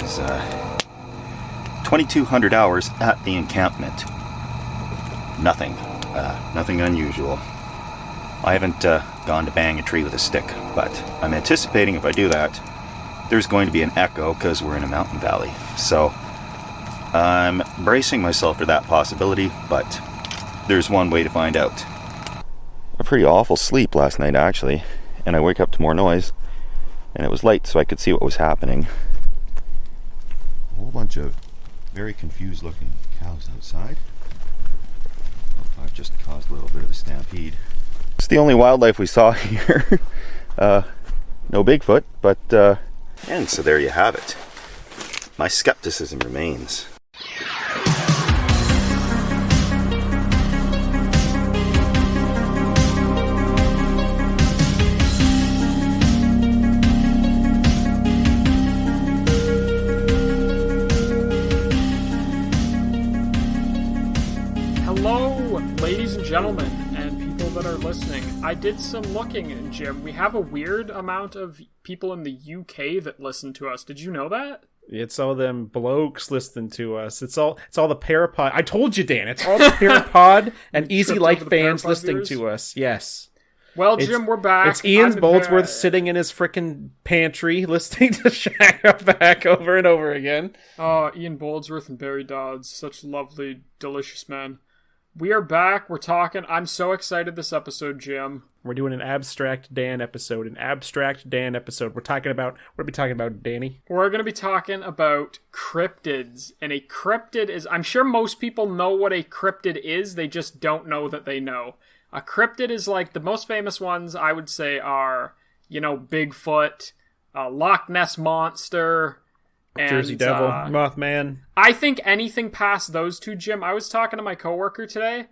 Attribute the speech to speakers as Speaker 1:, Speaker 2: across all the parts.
Speaker 1: is 2,200 hours at the encampment. Nothing. Nothing unusual. I haven't gone to bang a tree with a stick, but I'm anticipating if I do that, there's going to be an echo because we're in a mountain valley. So I'm bracing myself for that possibility, but there's one way to find out. A pretty awful sleep last night, actually, and I wake up to more noise, and it was light so I could see what was happening. A whole bunch of very confused looking cows outside. I've just caused a little bit of a stampede. It's the only wildlife we saw here. No Bigfoot, but and so there you have it. My skepticism remains.
Speaker 2: Ladies and gentlemen, and people that are listening, I did some looking, Jim. We have a weird amount of people in the UK that listen to us. Did you know that?
Speaker 3: It's all them blokes listening to us. It's all the Parapod. I told you, Dan. It's all the Parapod and Easy Like fans listening to us. Yes.
Speaker 2: Well, Jim, we're back.
Speaker 3: It's Ian Boldsworth sitting in his frickin' pantry listening to Shaka back over and over again.
Speaker 2: Oh, Ian Boldsworth and Barry Dodds. Such lovely, delicious men. We are back. We're talking. I'm so excited this episode, Jim.
Speaker 3: We're doing an Abstract Dan episode. We're talking about, what are we talking about, Danny?
Speaker 2: We're going to be talking about cryptids. And a cryptid is, I'm sure most people know what a cryptid is. They just don't know that they know. A cryptid is like, the most famous ones I would say are, Bigfoot, Loch Ness Monster, and
Speaker 3: Jersey Devil, Mothman.
Speaker 2: I think anything past those two, Jim. I was talking to my coworker today.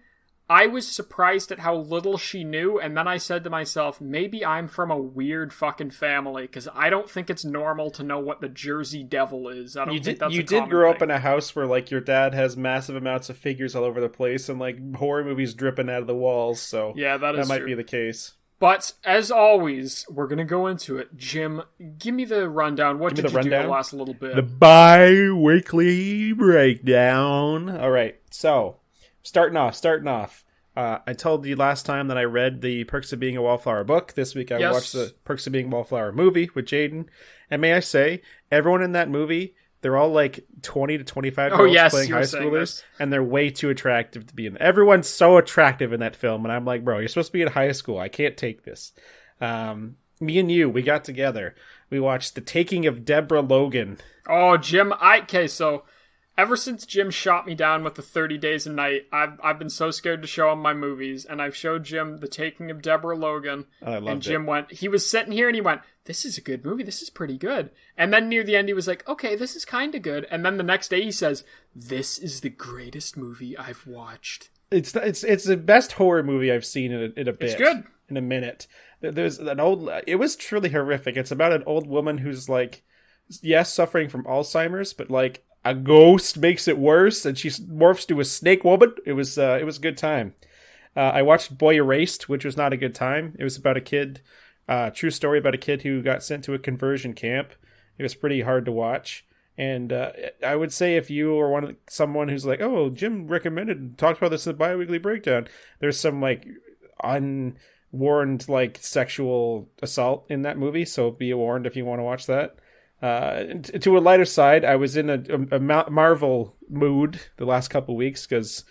Speaker 2: I was surprised at how little she knew, and then I said to myself, maybe I'm from a weird fucking family, because I don't think it's normal to know what the Jersey Devil is. I don't think that's a common thing.
Speaker 3: You did grow up in a house where, your dad has massive amounts of figures all over the place, and, horror movies dripping out of the walls, so
Speaker 2: yeah, that
Speaker 3: might be the case.
Speaker 2: But, as always, we're going to go into it. Jim, give me the rundown. What did you do the last little bit?
Speaker 3: The bi-weekly breakdown. All right, so, starting off. I told you last time that I read the Perks of Being a Wallflower book. This week I watched the Perks of Being a Wallflower movie with Jaden. And may I say, everyone in that movie, they're all 20 to 25-year-olds playing high schoolers, and they're way too attractive to be in. Everyone's so attractive in that film, and I'm like, bro, you're supposed to be in high school. I can't take this. Me and you, we got together. We watched The Taking of Deborah Logan.
Speaker 2: Oh, Jim, so ever since Jim shot me down with the 30 Days a Night, I've been so scared to show him my movies, and I've showed Jim The Taking of Deborah Logan, and Jim he was sitting here and he went, this is a good movie, this is pretty good. And then near the end he was like, okay, this is kind of good. And then the next day he says, this is the greatest movie I've watched.
Speaker 3: It's the best horror movie I've seen in a bit.
Speaker 2: It's good.
Speaker 3: In a minute. There's it was truly horrific. It's about an old woman who's suffering from Alzheimer's, but a ghost makes it worse, and she morphs to a snake woman. It was a good time. I watched Boy Erased, which was not a good time. It was about a kid, true story about a kid who got sent to a conversion camp. It was pretty hard to watch. And I would say if you are someone who's like, oh, Jim recommended and talked about this in the bi-weekly breakdown, there's some unwarned sexual assault in that movie, so be warned if you want to watch that. To a lighter side, I was in a Marvel mood the last couple of weeks because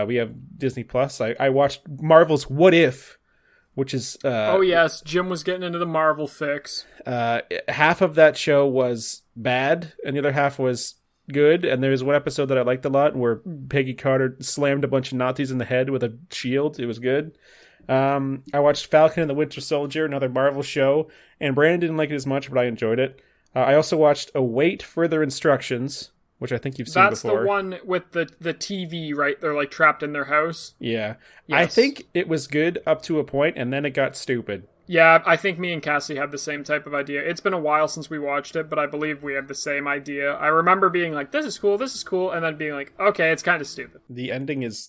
Speaker 3: we have Disney Plus. I watched Marvel's What If, which is
Speaker 2: oh yes, Jim was getting into the Marvel fix.
Speaker 3: Half of that show was bad, and the other half was good. And there's one episode that I liked a lot where Peggy Carter slammed a bunch of Nazis in the head with a shield. It was good. I watched Falcon and the Winter Soldier, another Marvel show, and Brandon didn't like it as much, but I enjoyed it. I also watched Await Further Instructions, which I think you've seen before.
Speaker 2: That's the one with the TV, right? They're trapped in their house.
Speaker 3: Yeah. Yes. I think it was good up to a point, and then it got stupid.
Speaker 2: Yeah, I think me and Cassie had the same type of idea. It's been a while since we watched it, but I believe we have the same idea. I remember being like, this is cool, and then being like, okay, it's kind of stupid.
Speaker 3: The ending is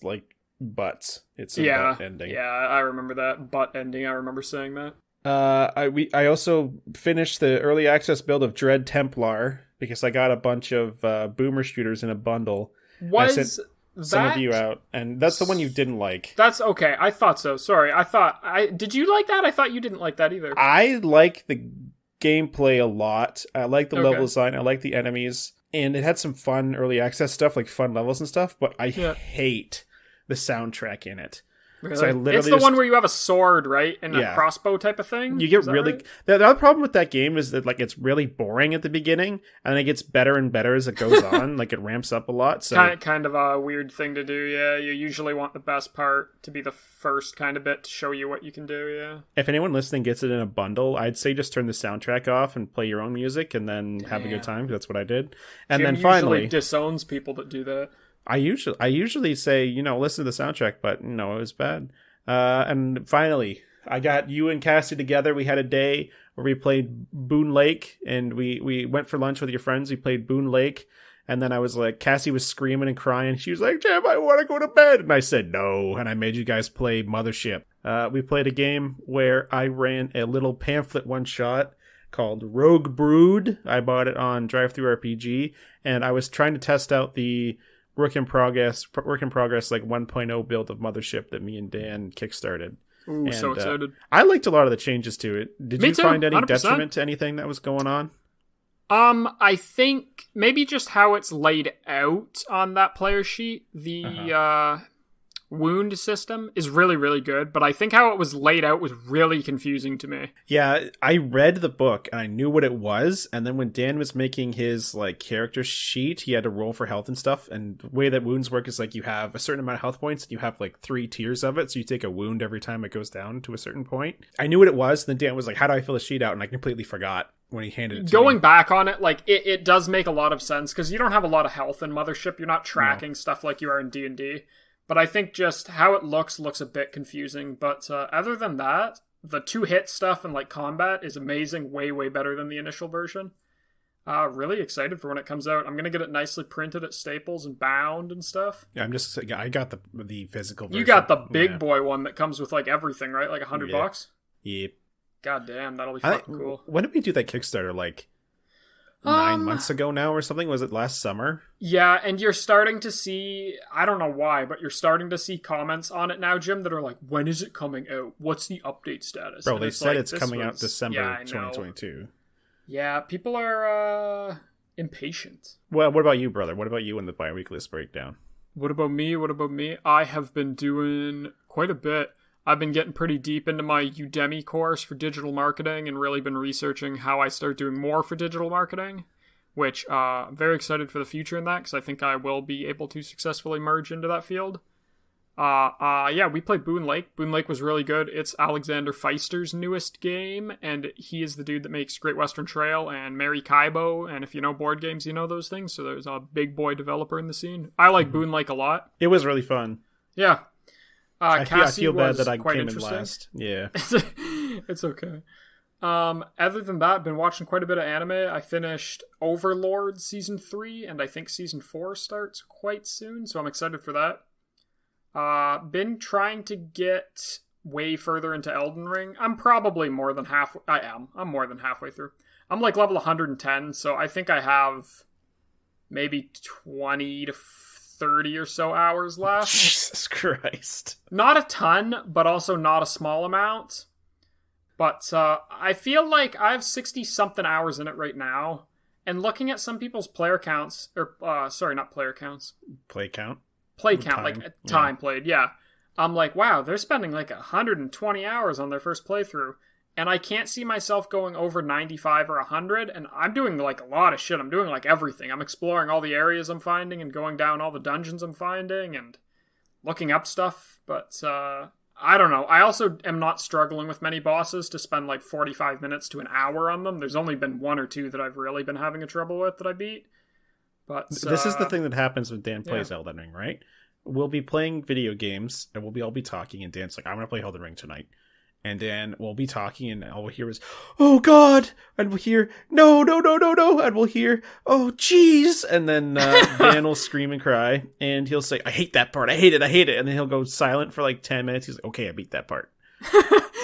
Speaker 3: butts. It's a butt ending.
Speaker 2: Yeah, I remember that. Butt ending, I remember saying that.
Speaker 3: I also finished the early access build of Dread Templar, because I got a bunch of boomer shooters in a bundle.
Speaker 2: Was
Speaker 3: I sent some of you out, and that's the one you didn't like.
Speaker 2: That's okay. I thought so. Sorry. Did you like that? I thought you didn't like that either.
Speaker 3: I like the gameplay a lot. I like the level design. I like the enemies. And it had some fun early access stuff, like fun levels and stuff, but I hate the soundtrack in it.
Speaker 2: Really?
Speaker 3: So I literally
Speaker 2: it's the one where you have a sword, right? And a crossbow type of thing?
Speaker 3: You get really... Right? The other problem with that game is that like it's really boring at the beginning, and it gets better and better as it goes on. Like it ramps up a lot. So
Speaker 2: kind of a weird thing to do, yeah. You usually want the best part to be the first kind of bit to show you what you can do, yeah.
Speaker 3: If anyone listening gets it in a bundle, I'd say just turn the soundtrack off and play your own music, and then have a good time. That's what I did. And
Speaker 2: Jim
Speaker 3: then finally...
Speaker 2: usually disowns people that do that.
Speaker 3: I usually say, listen to the soundtrack, but no, it was bad. And finally, I got you and Cassie together. We had a day where we played Boone Lake, and we went for lunch with your friends. We played Boone Lake, and then I was like, Cassie was screaming and crying. She was like, Jim, I want to go to bed. And I said, no. And I made you guys play Mothership. We played a game where I ran a little pamphlet one-shot called Rogue Brood. I bought it on DriveThruRPG, and I was trying to test out the work in progress like 1.0 build of Mothership that me and Dan kickstarted.
Speaker 2: Ooh, and, so excited.
Speaker 3: I liked a lot of the changes to it. Did
Speaker 2: me
Speaker 3: you
Speaker 2: too,
Speaker 3: find any
Speaker 2: 100%.
Speaker 3: detriment to anything that was going on?
Speaker 2: I think maybe just how it's laid out on that player sheet. The wound system is really, really good, but I think how it was laid out was really confusing to me.
Speaker 3: Yeah, I read the book and I knew what it was, and then when Dan was making his like character sheet, he had to roll for health and stuff, and the way that wounds work is like you have a certain amount of health points and you have like 3 tiers of it, so you take a wound every time it goes down to a certain point. I knew what it was, and then Dan was like, how do I fill the sheet out? And I completely forgot when he handed it to me.
Speaker 2: Going back on it, like it does make a lot of sense, because you don't have a lot of health in Mothership. You're not tracking stuff like you are in D&D. But I think just how it looks a bit confusing. But other than that, the 2-hit stuff and like combat is amazing, way, way better than the initial version. Really excited for when it comes out. I'm going to get it nicely printed at Staples and bound and stuff.
Speaker 3: Yeah, I got the physical version.
Speaker 2: You got the big boy one that comes with like everything, right? Like $100?
Speaker 3: Yep.
Speaker 2: God damn, that'll be fucking cool.
Speaker 3: When did we do that Kickstarter? Like 9 months ago now or something? Was it last summer?
Speaker 2: Yeah, and you're starting to see, I don't know why, but you're starting to see comments on it now, Jim, that are like, when is it coming out? What's the update status?
Speaker 3: Bro, they said it's coming out December 2022.
Speaker 2: Yeah, people are impatient.
Speaker 3: Well, what about you, brother? What about you in the bi-weekly breakdown?
Speaker 2: What about me? I have been doing quite a bit. I've been getting pretty deep into my Udemy course for digital marketing and really been researching how I start doing more for digital marketing, which I'm very excited for the future in that, because I think I will be able to successfully merge into that field. Yeah, we played Boone Lake. Boone Lake was really good. It's Alexander Feister's newest game, and he is the dude that makes Great Western Trail and Mary Kaibo, and if you know board games, you know those things, so there's a big boy developer in the scene. I like Boone Lake a lot.
Speaker 3: It was really fun.
Speaker 2: Yeah.
Speaker 3: I feel bad that I came in last. Yeah.
Speaker 2: It's okay. Other than that, I've been watching quite a bit of anime. I finished Overlord Season 3, and I think Season 4 starts quite soon, so I'm excited for that. Been trying to get way further into Elden Ring. I'm probably more than halfway. I'm more than halfway through. I'm like level 110, so I think I have maybe 20 to 30 or so hours left.
Speaker 3: Jesus Christ.
Speaker 2: Not a ton, but also not a small amount. But I feel like I have 60-something hours in it right now. And looking at some people's player counts, or, sorry, not player counts.
Speaker 3: Play count?
Speaker 2: Play count, like time played, yeah. I'm like, wow, they're spending like 120 hours on their first playthrough. And I can't see myself going over 95 or 100, and I'm doing like a lot of shit. I'm doing like everything. I'm exploring all the areas I'm finding and going down all the dungeons I'm finding and looking up stuff. But I don't know. I also am not struggling with many bosses to spend like 45 minutes to an hour on them. There's only been 1 or 2 that I've really been having a trouble with that I beat. But
Speaker 3: this is the thing that happens when Dan plays Elden Ring, right? We'll be playing video games, and we'll all be talking, and Dan's like, I'm going to play Elden Ring tonight. And then we'll be talking, and all we'll hear is, oh, God! And we'll hear, no! And we'll hear, oh, jeez! And then Dan will scream and cry, and he'll say, I hate that part, I hate it! And then he'll go silent for like 10 minutes. He's like, okay, I beat that part.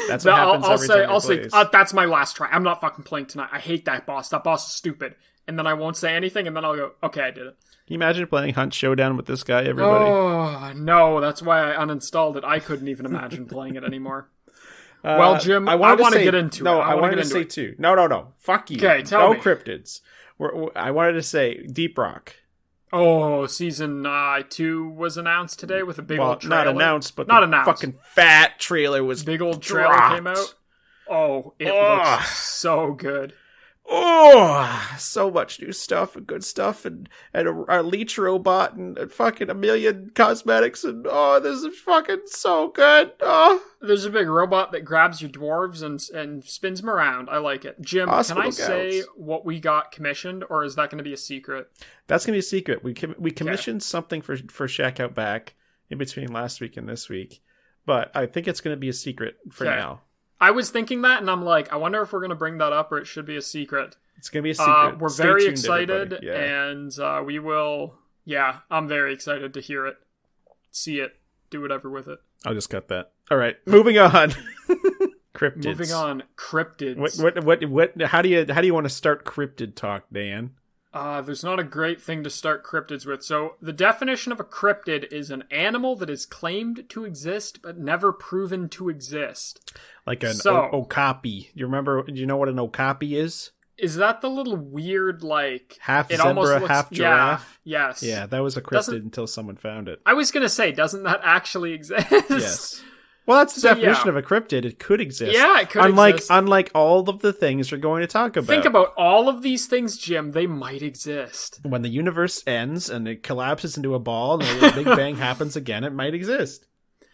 Speaker 3: That's what happens every time he plays.
Speaker 2: That's my last try. I'm not fucking playing tonight. I hate that boss. That boss is stupid. and then I won't say anything, and then I'll go, okay, I did it.
Speaker 3: Can you imagine playing Hunt Showdown with this guy, everybody?
Speaker 2: Oh, no, that's why I uninstalled it. I couldn't even imagine playing it anymore. Well, Jim, I want to get into it.
Speaker 3: No, I wanted to say too. No. Fuck you.
Speaker 2: Okay, tell me.
Speaker 3: Cryptids. I wanted to say Deep Rock.
Speaker 2: Oh, season 2 was announced today with a big old trailer.
Speaker 3: Not announced, but the fucking fat trailer was
Speaker 2: big old
Speaker 3: dropped.
Speaker 2: Trailer came out. Oh, it looks so good.
Speaker 3: Oh, so much new stuff and good stuff and a leech robot and fucking a million cosmetics and this is fucking so good. Oh.
Speaker 2: There's a big robot that grabs your dwarves and spins them around. I like it. Jim,
Speaker 3: Hospital
Speaker 2: can I say what we got commissioned, or is that going to be a secret?
Speaker 3: That's going to be a secret. We commissioned something for Shack Out Back in between last week and this week, but I think it's going to be a secret for now. I
Speaker 2: was thinking that, and I'm like, I wonder if we're going to bring that up, or it should be a secret.
Speaker 3: It's going to be a secret.
Speaker 2: We're very excited, and we will... Yeah, I'm very excited to hear it, see it, do whatever with it.
Speaker 3: I'll just cut that. All right, moving on. Cryptids.
Speaker 2: Moving on, cryptids.
Speaker 3: What? How do you want to start cryptid talk, Dan?
Speaker 2: There's not a great thing to start cryptids with. So the definition of a cryptid is an animal that is claimed to exist but never proven to exist.
Speaker 3: Like an okapi. Do you know what an okapi is?
Speaker 2: Is that the little weird, like...
Speaker 3: half zebra, half giraffe?
Speaker 2: Yeah, yes.
Speaker 3: Yeah, that was a cryptid until someone found it.
Speaker 2: I was going to say, doesn't that actually exist?
Speaker 3: Yes. Well, that's the definition of a cryptid. It could exist.
Speaker 2: Yeah, it could exist.
Speaker 3: Unlike all of the things we're going to talk about.
Speaker 2: Think about all of these things, Jim. They might exist.
Speaker 3: When the universe ends and it collapses into a ball and the Big Bang happens again, it might exist.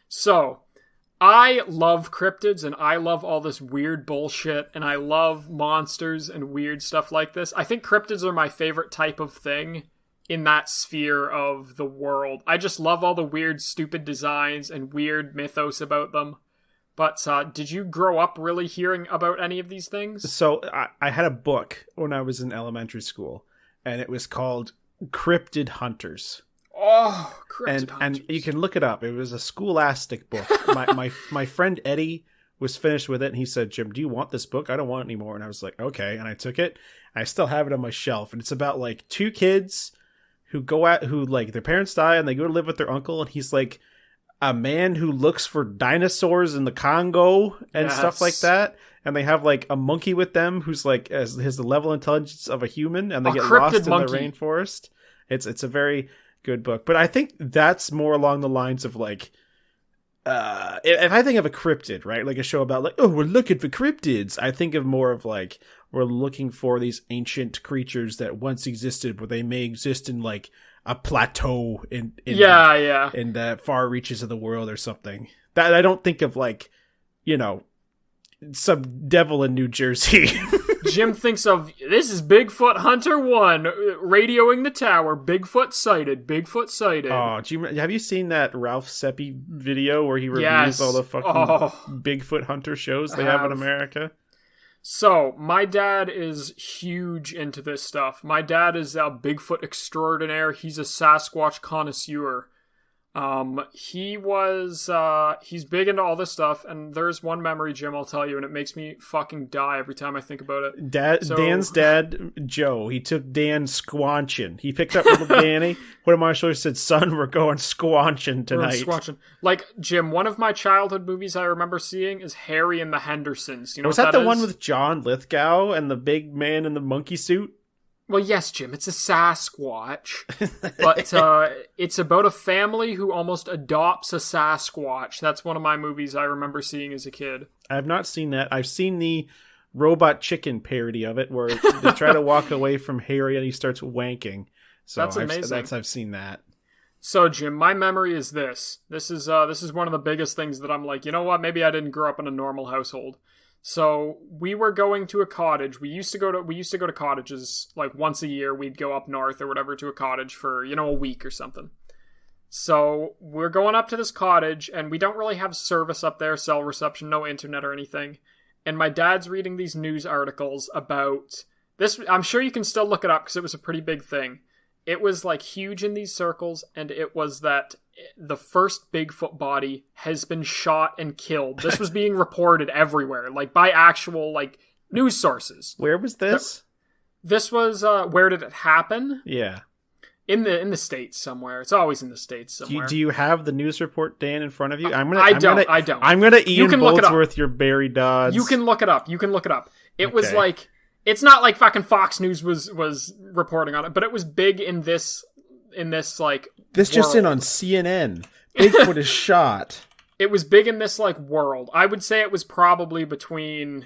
Speaker 2: So, I love cryptids and I love all this weird bullshit and I love monsters and weird stuff like this. I think cryptids are my favorite type of thing in that sphere of the world. I just love all the weird, stupid designs and weird mythos about them. But did you grow up really hearing about any of these things?
Speaker 3: So I had a book when I was in elementary school, and it was called Cryptid Hunters.
Speaker 2: Oh, Cryptid Hunters.
Speaker 3: And you can look it up. It was a scholastic book. my friend Eddie was finished with it, and he said, "Jim, do you want this book? I don't want it anymore." And I was like, okay. And I took it. I still have it on my shelf. And it's about like two kids who like their parents die and they go to live with their uncle, and he's like a man who looks for dinosaurs in the Congo and stuff like that. And they have like a monkey with them who's like has the level of intelligence of a human, and they get lost in the rainforest. It's a very good book, but I think that's more along the lines of like if I think of a cryptid, right, like a show about like, oh, we're looking for cryptids, I think of more of like we're looking for these ancient creatures that once existed, but they may exist in like a plateau in the far reaches of the world or something. That I don't think of like, some devil in New Jersey.
Speaker 2: Jim thinks of, this is Bigfoot Hunter 1, radioing the tower, Bigfoot sighted.
Speaker 3: Oh, have you seen that Ralph Seppi video where he reviews all the fucking Bigfoot Hunter shows they have in America?
Speaker 2: So, my dad is huge into this stuff. My dad is a Bigfoot extraordinaire. He's a Sasquatch connoisseur. He's big into all this stuff, and there's one memory, Jim, I'll tell you, and it makes me fucking die every time I think about it.
Speaker 3: Dan's dad, Joe, he took Dan squanching. He picked up little Danny, put him on his shoulder, said, "Son, we're going squanching tonight."
Speaker 2: Like, Jim, one of my childhood movies I remember seeing is Harry and the Hendersons. You know
Speaker 3: was that the one with John Lithgow and the big man in the monkey suit?
Speaker 2: Well, yes, Jim, it's a Sasquatch, but it's about a family who almost adopts a Sasquatch. That's one of my movies I remember seeing as a kid.
Speaker 3: I have not seen that. I've seen the Robot Chicken parody of it, where they try to walk away from Harry and he starts wanking. So
Speaker 2: that's amazing.
Speaker 3: I've seen that.
Speaker 2: So, Jim, my memory is this. This is one of the biggest things that I'm like, you know what? Maybe I didn't grow up in a normal household. So we were going to a cottage. We used to go to cottages like once a year. We'd go up north or whatever to a cottage for, a week or something. So we're going up to this cottage, and we don't really have service up there, cell reception, no internet or anything. And my dad's reading these news articles about this. I'm sure you can still look it up because it was a pretty big thing. It was like huge in these circles, and it was that the first Bigfoot body has been shot and killed. This was being reported everywhere, like by actual like news sources.
Speaker 3: Where was this?
Speaker 2: This was, where did it happen?
Speaker 3: Yeah.
Speaker 2: In the States somewhere. It's always in the States somewhere.
Speaker 3: Do you have the news report, Dan, in front of you?
Speaker 2: I don't.
Speaker 3: I'm gonna Ian Boldsworth your Barry Dodds.
Speaker 2: You can look it up. It was like, it's not like fucking Fox News was reporting on it, but it was big in this like
Speaker 3: this
Speaker 2: world.
Speaker 3: Just in on CNN. Bigfoot is shot.
Speaker 2: It was big in this like world. I would say it was probably between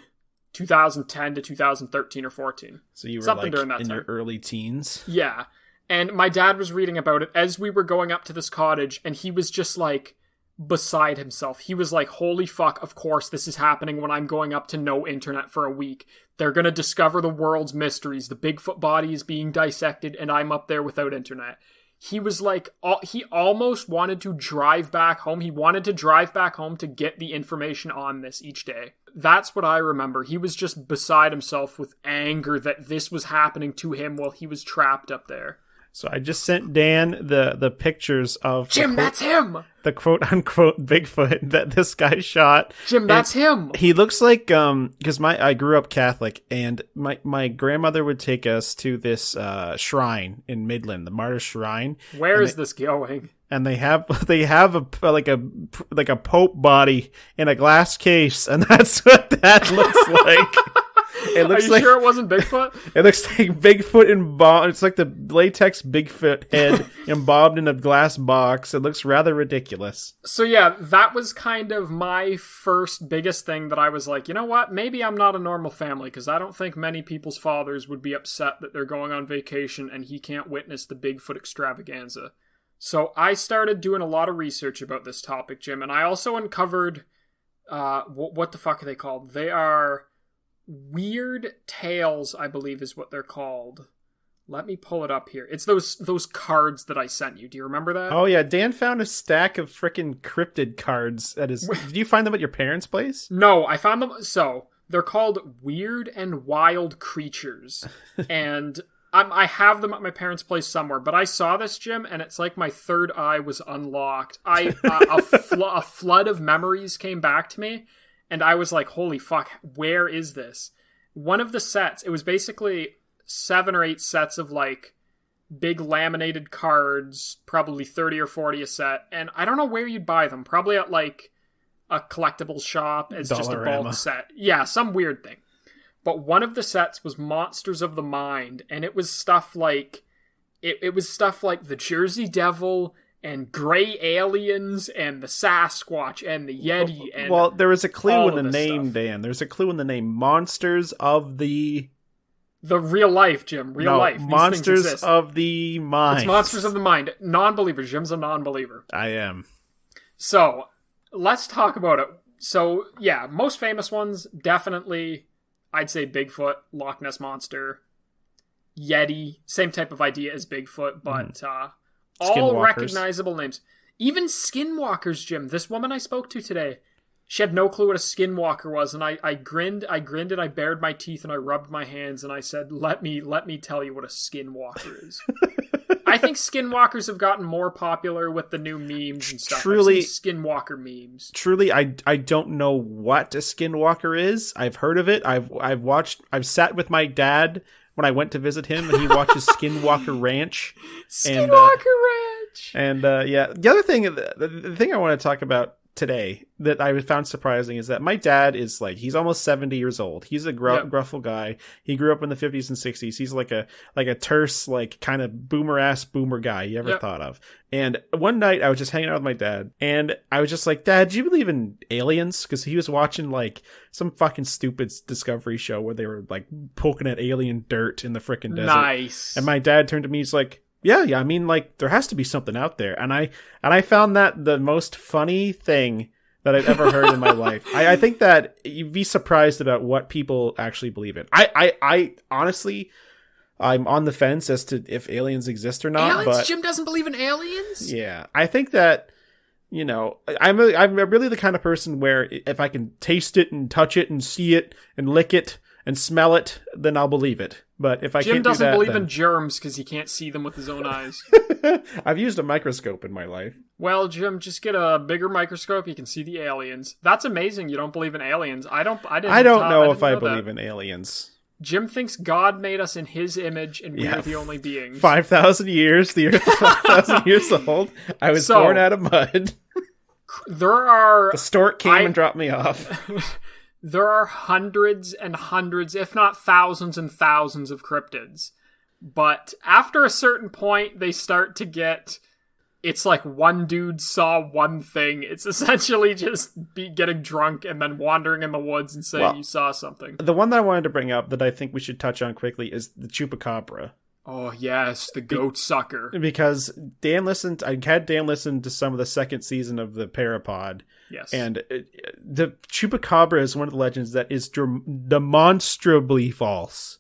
Speaker 2: 2010 to 2013 or 14.
Speaker 3: So you were
Speaker 2: something
Speaker 3: like
Speaker 2: during that
Speaker 3: in
Speaker 2: time.
Speaker 3: Your early teens?
Speaker 2: Yeah. And my dad was reading about it as we were going up to this cottage, and he was just like beside himself. He was like, holy fuck, of course this is happening when I'm going up to no internet for a week. They're going to discover the world's mysteries. The Bigfoot body is being dissected, and I'm up there without internet. He was like, he almost wanted to drive back home. He wanted to drive back home to get the information on this each day. That's what I remember. He was just beside himself with anger that this was happening to him while he was trapped up there.
Speaker 3: So I just sent Dan the pictures of
Speaker 2: Jim, that's him.
Speaker 3: The quote unquote Bigfoot that this guy shot.
Speaker 2: Jim, that's him.
Speaker 3: He looks like because I grew up Catholic, and my grandmother would take us to this shrine in Midland, the Martyr Shrine.
Speaker 2: Where is this going?
Speaker 3: And they have a pope body in a glass case, and that's what that looks like. It looks
Speaker 2: Are you sure it wasn't Bigfoot?
Speaker 3: It looks like Bigfoot embalmed. It's like the latex Bigfoot head embalmed in a glass box. It looks rather ridiculous.
Speaker 2: So yeah, that was kind of my first biggest thing that I was like, you know what? Maybe I'm not a normal family, because I don't think many people's fathers would be upset that they're going on vacation and he can't witness the Bigfoot extravaganza. So I started doing a lot of research about this topic, Jim, and I also uncovered, what the fuck are they called? They are weird tales, I believe is what they're called. Let me pull it up here. It's those cards that I sent you. Do you remember that?
Speaker 3: Oh yeah, Dan found a stack of frickin' cryptid cards at his... Did you find them at your parents' place?
Speaker 2: No, I found them... So, they're called Weird and Wild Creatures. And I have them at my parents' place somewhere, but I saw this, Jim, and it's like my third eye was unlocked. A flood of memories came back to me, and I was like, holy fuck, where is this? One of the sets, it was basically 7 or 8 sets of like big laminated cards, probably 30 or 40 a set, and I don't know where you'd buy them, probably at like a collectibles shop as just a bulk set. Yeah, some weird thing. But one of the sets was Monsters of the Mind, and it was stuff like it was stuff like the Jersey Devil and Gray Aliens and the Sasquatch and the Yeti. And
Speaker 3: well, there was a clue in the name,
Speaker 2: stuff.
Speaker 3: Dan. There's a clue in the name. Monsters of the
Speaker 2: real life, Jim. Real life. These
Speaker 3: Monsters of the Mind.
Speaker 2: It's Monsters of the Mind. Non-believer. Jim's a non-believer.
Speaker 3: I am.
Speaker 2: So, let's talk about it. So, yeah, most famous ones, definitely, I'd say Bigfoot, Loch Ness Monster, Yeti, same type of idea as Bigfoot, but all recognizable names. Even skinwalkers, Jim. This woman I spoke to today, she had no clue what a skinwalker was, and I grinned, and I bared my teeth, and I rubbed my hands, and I said, let me tell you what a skinwalker is. I think skinwalkers have gotten more popular with the new memes and stuff.
Speaker 3: Truly,
Speaker 2: I've seen skinwalker memes.
Speaker 3: Truly, I don't know what a skinwalker is. I've heard of it. I've sat with my dad when I went to visit him, and he watches Skinwalker Ranch.
Speaker 2: Skinwalker Ranch!
Speaker 3: And yeah, the other thing, the thing I want to talk about today that I found surprising is that my dad is like, he's almost 70 years old. He's a gruffle guy. He grew up in the 50s and 60s. He's like a terse, like kind of boomer guy you ever thought of. And one night I was just hanging out with my dad, and I was just like, Dad, do you believe in aliens? Because he was watching like some fucking stupid Discovery show where they were like poking at alien dirt in the frickin' desert.
Speaker 2: Nice.
Speaker 3: And my dad turned to me, he's like, yeah, I mean, like, there has to be something out there. And I found that the most funny thing that I've ever heard in my life. I think that you'd be surprised about what people actually believe in. I honestly, I'm on the fence as to if aliens exist or not.
Speaker 2: Aliens?
Speaker 3: But
Speaker 2: Jim doesn't believe in aliens?
Speaker 3: Yeah. I think that, you know, I'm really the kind of person where if I can taste it and touch it and see it and lick it and smell it, then I'll believe it. But if I
Speaker 2: Jim
Speaker 3: can't do that,
Speaker 2: doesn't believe in germs because he can't see them with his own eyes.
Speaker 3: I've used a microscope in my life.
Speaker 2: Well, Jim, just get a bigger microscope. You can see the aliens. That's amazing. You don't believe in aliens. I don't know
Speaker 3: if I believe in aliens.
Speaker 2: Jim thinks God made us in his image and we are the only beings.
Speaker 3: 5,000 years. The Earth is 5,000 years old. I was born out of mud. The stork came and dropped me off.
Speaker 2: There are hundreds and hundreds, if not thousands and thousands of cryptids. But after a certain point, they start to get... It's like one dude saw one thing. It's essentially just getting drunk and then wandering in the woods and saying you saw something.
Speaker 3: The one that I wanted to bring up that I think we should touch on quickly is the Chupacabra.
Speaker 2: Oh, yes, the goat sucker.
Speaker 3: Because I had Dan listen to some of the second season of the Parapod.
Speaker 2: Yes.
Speaker 3: And the Chupacabra is one of the legends that is demonstrably false.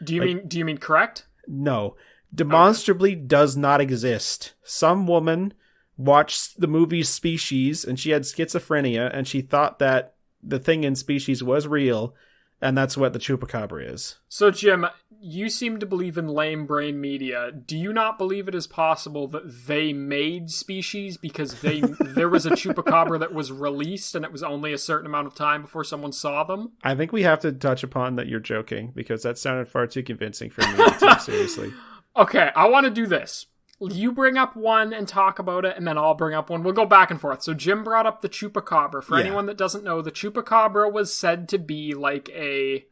Speaker 2: Do you mean correct?
Speaker 3: No. Demonstrably does not exist. Some woman watched the movie Species and she had schizophrenia and she thought that the thing in Species was real, and that's what the Chupacabra is.
Speaker 2: So Jim, you seem to believe in lame brain media. Do you not believe it is possible that they made Species because there was a Chupacabra that was released and it was only a certain amount of time before someone saw them?
Speaker 3: I think we have to touch upon that you're joking, because that sounded far too convincing for me to take seriously.
Speaker 2: Okay, I want to do this. You bring up one and talk about it, and then I'll bring up one. We'll go back and forth. So Jim brought up the Chupacabra. For anyone that doesn't know, the Chupacabra was said to be like a...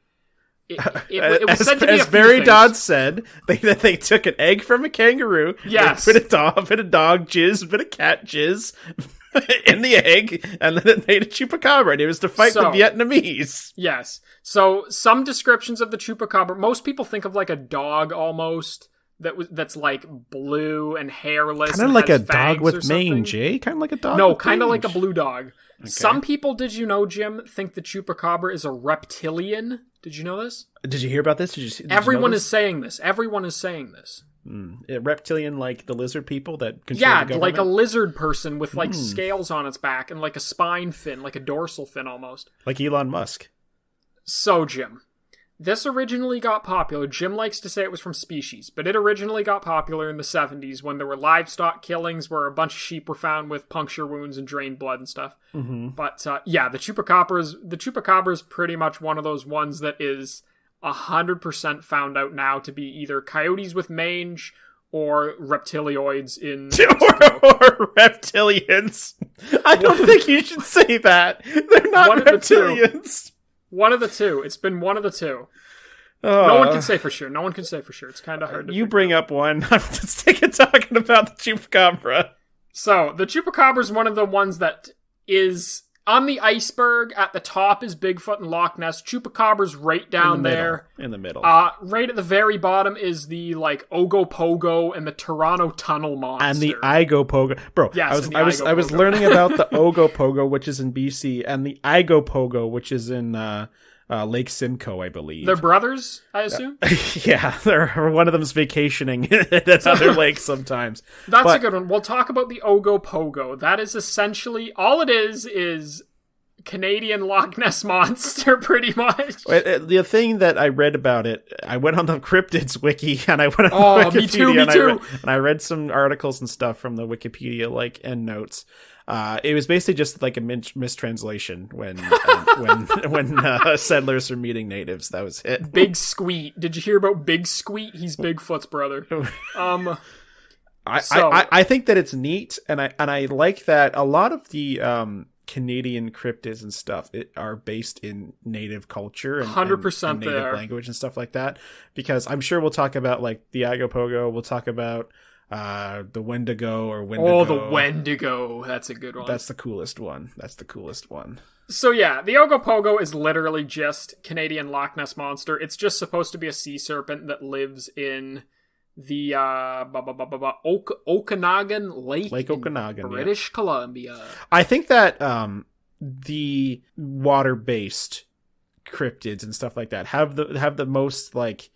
Speaker 2: It was said to be
Speaker 3: as Barry Dodd said, they took an egg from a kangaroo,
Speaker 2: yes,
Speaker 3: put a dog jizz, put a cat jizz in the egg, and then it made a Chupacabra, and it was to fight the Vietnamese.
Speaker 2: Yes. So some descriptions of the Chupacabra, most people think of like a dog almost, that's like blue and hairless.
Speaker 3: Kind of like a dog with mange, eh? Kind of like a dog.
Speaker 2: No, kind of like a blue dog. Okay. Some people, did you know, Jim, think the Chupacabra is a reptilian? Did you know this?
Speaker 3: Did you hear about this?
Speaker 2: Everyone is saying this. Everyone is saying this.
Speaker 3: A reptilian, like the lizard people that control the government?
Speaker 2: Like a lizard person with like scales on its back and like a spine fin, like a dorsal fin almost.
Speaker 3: Like Elon Musk.
Speaker 2: So, Jim, this originally got popular. Jim likes to say it was from Species, but it originally got popular in the 70s when there were livestock killings where a bunch of sheep were found with puncture wounds and drained blood and stuff. Mm-hmm. But the Chupacabra is pretty much one of those ones that is 100% found out now to be either coyotes with mange or reptilioids in
Speaker 3: or reptilians. I don't think you should say that. They're not reptilians.
Speaker 2: One of the two. It's been one of the two. No one can say for sure. It's kind of hard to
Speaker 3: You bring up one. I'm sick of talking about the Chupacabra.
Speaker 2: So, the Chupacabra is one of the ones that is on the iceberg. At the top is Bigfoot and Loch Ness. Chupacabra's right down there.
Speaker 3: In the middle.
Speaker 2: Right at the very bottom is the, like, Ogopogo and the Toronto Tunnel Monster.
Speaker 3: And the Igopogo. Bro, yes, I was learning about the Ogopogo, which is in BC, and the Igopogo, which is in Lake Simcoe, I believe.
Speaker 2: They're brothers, I assume?
Speaker 3: Yeah, one of them's vacationing at other lakes sometimes.
Speaker 2: That's a good one. We'll talk about the Ogopogo. That is essentially, all it is Canadian Loch Ness Monster, pretty much.
Speaker 3: The thing that I read about it, I went on the Cryptids wiki, and I went on Wikipedia,
Speaker 2: me too.
Speaker 3: And I read some articles and stuff from the Wikipedia, like, end notes. It was basically just like a mistranslation when settlers are meeting natives. That was it.
Speaker 2: Big Squeet. Did you hear about Big Squeet? He's Bigfoot's brother.
Speaker 3: I think that it's neat, and I like that a lot of the Canadian cryptids and stuff are based in native culture and
Speaker 2: 100%
Speaker 3: and native language and stuff like that. Because I'm sure we'll talk about like the Agapogo. We'll talk about the Wendigo or Wendigo.
Speaker 2: Oh, the Wendigo. That's a good one.
Speaker 3: That's the coolest one.
Speaker 2: So yeah, the Ogopogo is literally just Canadian Loch Ness Monster. It's just supposed to be a sea serpent that lives in the Okanagan Lake
Speaker 3: Okanagan,
Speaker 2: British Columbia.
Speaker 3: I think that the water-based cryptids and stuff like that have the most like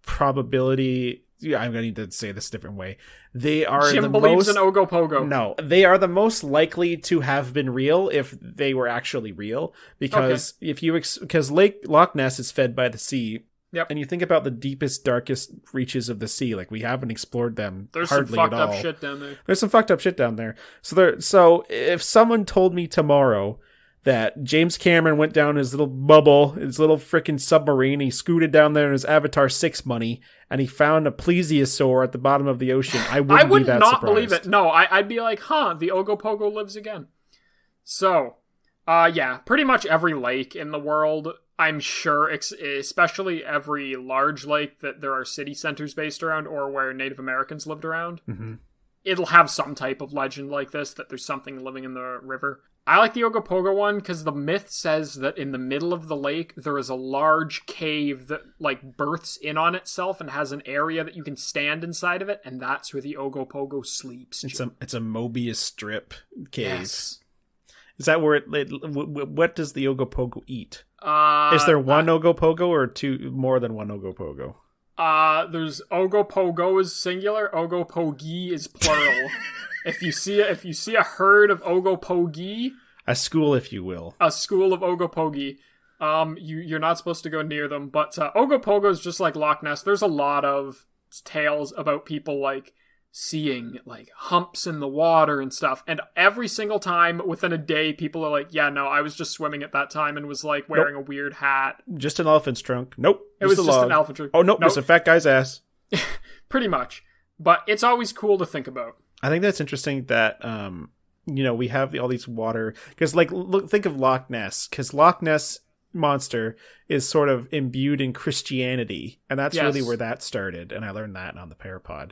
Speaker 3: probability. Yeah, I'm going to need to say this a different way. They are
Speaker 2: Jim believes in Ogopogo.
Speaker 3: No, they are the most likely to have been real if they were actually real. Because because Loch Ness is fed by the sea.
Speaker 2: Yep.
Speaker 3: And you think about the deepest, darkest reaches of the sea, like we haven't explored them
Speaker 2: There's
Speaker 3: hardly
Speaker 2: some fucked
Speaker 3: at all.
Speaker 2: Up shit down there.
Speaker 3: There's some fucked up shit down there. So if someone told me tomorrow that James Cameron went down his little bubble, his little freaking submarine. He scooted down there in his Avatar 6 money, and he found a plesiosaur at the bottom of the ocean. I would not
Speaker 2: believe it. No, I'd be like, the Ogopogo lives again. So, pretty much every lake in the world, I'm sure, especially every large lake that there are city centers based around or where Native Americans lived around, it'll have some type of legend like this, that there's something living in the river. I like the Ogopogo one because the myth says that in the middle of the lake, there is a large cave that like births in on itself and has an area that you can stand inside of it, and that's where the Ogopogo sleeps.
Speaker 3: It's a Mobius strip cave.
Speaker 2: Yes.
Speaker 3: Is that where what does the Ogopogo eat? Is there one Ogopogo or more than one Ogopogo?
Speaker 2: There's Ogopogo is singular, Ogopogi is plural. If you see a herd of Ogopogi,
Speaker 3: a school, if you will,
Speaker 2: a school of Ogopogi, you're not supposed to go near them. But Ogopogo is just like Loch Ness. There's a lot of tales about people like seeing like humps in the water and stuff, and every single time within a day people are like, yeah, no, I was just swimming at that time and was like wearing a weird hat.
Speaker 3: Just an elephant's trunk. Nope.
Speaker 2: It was just an elephant trunk.
Speaker 3: Oh nope, it's a fat guy's ass.
Speaker 2: Pretty much. But it's always cool to think about.
Speaker 3: I think that's interesting that we have all these water, because like think of Loch Ness, because Loch Ness monster is sort of imbued in Christianity, and that's really where that started, and I learned that on the Parapod.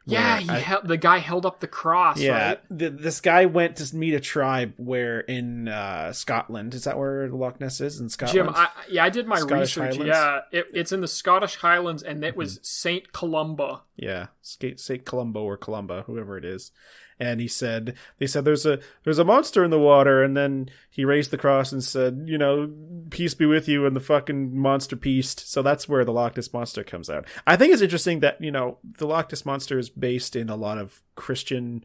Speaker 2: Yeah, the guy held up the cross, right?
Speaker 3: This guy went to meet a tribe where in Scotland. Is that where Loch Ness is, in Scotland?
Speaker 2: Jim, I did my
Speaker 3: Scottish
Speaker 2: research.
Speaker 3: Highlands?
Speaker 2: Yeah, it's in the Scottish Highlands, and it was St. Columba.
Speaker 3: Yeah, St. Columbo or Columba, whoever it is. And they said there's a monster in the water, and then he raised the cross and said, peace be with you, and the fucking monster peaced. So that's where the Loch Ness monster comes out. I think it's interesting that the Loch Ness monster is based in a lot of Christian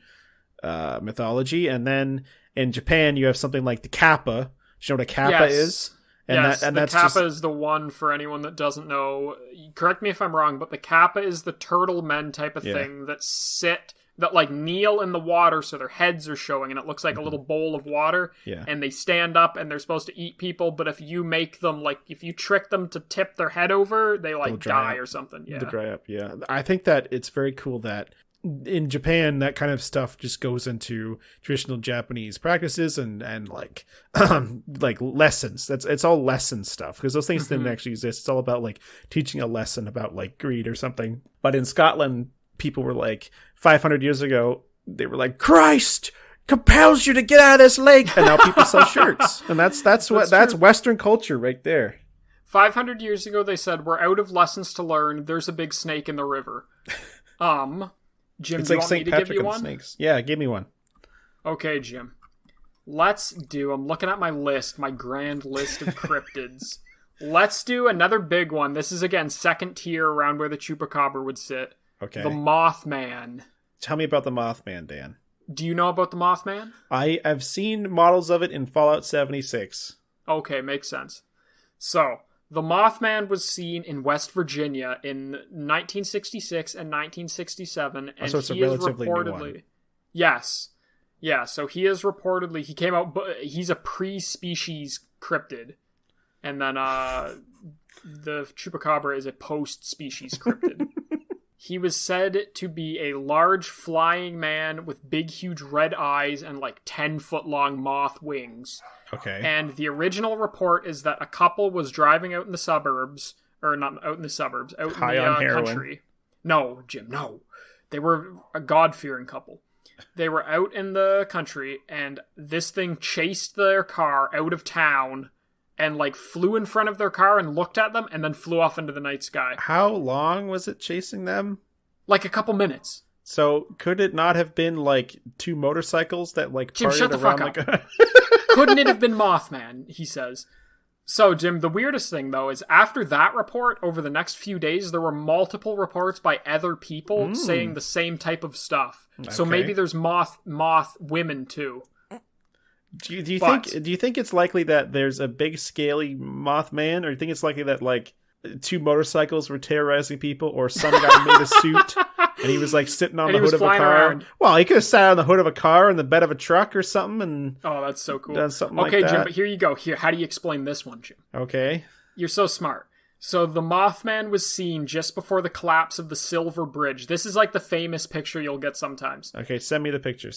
Speaker 3: mythology, and then in Japan you have something like the Kappa. Do you know what a Kappa is?
Speaker 2: The Kappa is the one, for anyone that doesn't know. Correct me if I'm wrong, but the Kappa is the turtle men type of thing that like kneel in the water so their heads are showing, and it looks like a little bowl of water, and they stand up and they're supposed to eat people, but if you make them, like if you trick them to tip their head over, they like die or something.
Speaker 3: They dry up. I think that it's very cool that in Japan that kind of stuff just goes into traditional Japanese practices and like like lessons. It's all lesson stuff, because those things didn't actually exist. It's all about like teaching a lesson about like greed or something. But in Scotland, people were like 500 years ago, they were like, Christ compels you to get out of this lake, and now people sell shirts, and that's Western culture right there.
Speaker 2: 500 years ago, they said, we're out of lessons to learn. There's a big snake in the river. Jim,
Speaker 3: it's
Speaker 2: do you
Speaker 3: like
Speaker 2: want
Speaker 3: St.
Speaker 2: me to
Speaker 3: Patrick
Speaker 2: give you
Speaker 3: and
Speaker 2: one?
Speaker 3: Snakes. Yeah, give me one.
Speaker 2: Okay, Jim. I'm looking at my list, my grand list of cryptids. Let's do another big one. This is, again, second tier, around where the Chupacabra would sit.
Speaker 3: Okay.
Speaker 2: The Mothman.
Speaker 3: Tell me about the Mothman, Dan.
Speaker 2: Do you know about the Mothman?
Speaker 3: I have seen models of it in Fallout 76.
Speaker 2: Okay, makes sense. So, the Mothman was seen in West Virginia in 1966 and 1967, and
Speaker 3: so it's
Speaker 2: he
Speaker 3: a
Speaker 2: is
Speaker 3: relatively
Speaker 2: reportedly...
Speaker 3: new one.
Speaker 2: Yes. Yeah, so he is reportedly... He came out... He's a pre-species cryptid. And then the Chupacabra is a post-species cryptid. He was said to be a large flying man with big, huge red eyes and like 10-foot-long moth wings.
Speaker 3: Okay.
Speaker 2: And the original report is that a couple was driving out in the suburbs, or not out in the suburbs, out
Speaker 3: High
Speaker 2: in
Speaker 3: on
Speaker 2: the
Speaker 3: heroin.
Speaker 2: country. No, Jim, no. They were a God-fearing couple. They were out in the country, and this thing chased their car out of town and like flew in front of their car and looked at them and then flew off into the night sky.
Speaker 3: How long was it chasing them?
Speaker 2: Like a couple minutes.
Speaker 3: So could it not have been like two motorcycles that like
Speaker 2: Jim, shut the
Speaker 3: around
Speaker 2: fuck
Speaker 3: like
Speaker 2: up. Couldn't it have been Mothman, he says. So, Jim, the weirdest thing, though, is after that report, over the next few days, there were multiple reports by other people saying the same type of stuff. Okay. So maybe there's moth women, too.
Speaker 3: Do you think it's likely that there's a big scaly Mothman, or do you think it's likely that like two motorcycles were terrorizing people, or some guy made a suit And he was like sitting on
Speaker 2: And
Speaker 3: the
Speaker 2: he was
Speaker 3: hood of a
Speaker 2: flying
Speaker 3: car.
Speaker 2: around.
Speaker 3: Well, he could have sat on the hood of a car in the bed of a truck or something and
Speaker 2: Oh, that's so cool.
Speaker 3: done something
Speaker 2: Okay,
Speaker 3: like that.
Speaker 2: Jim, but here you go. Here, how do you explain this one, Jim?
Speaker 3: Okay.
Speaker 2: You're so smart. So the Mothman was seen just before the collapse of the Silver Bridge. This is like the famous picture you'll get sometimes.
Speaker 3: Okay, send me the picture.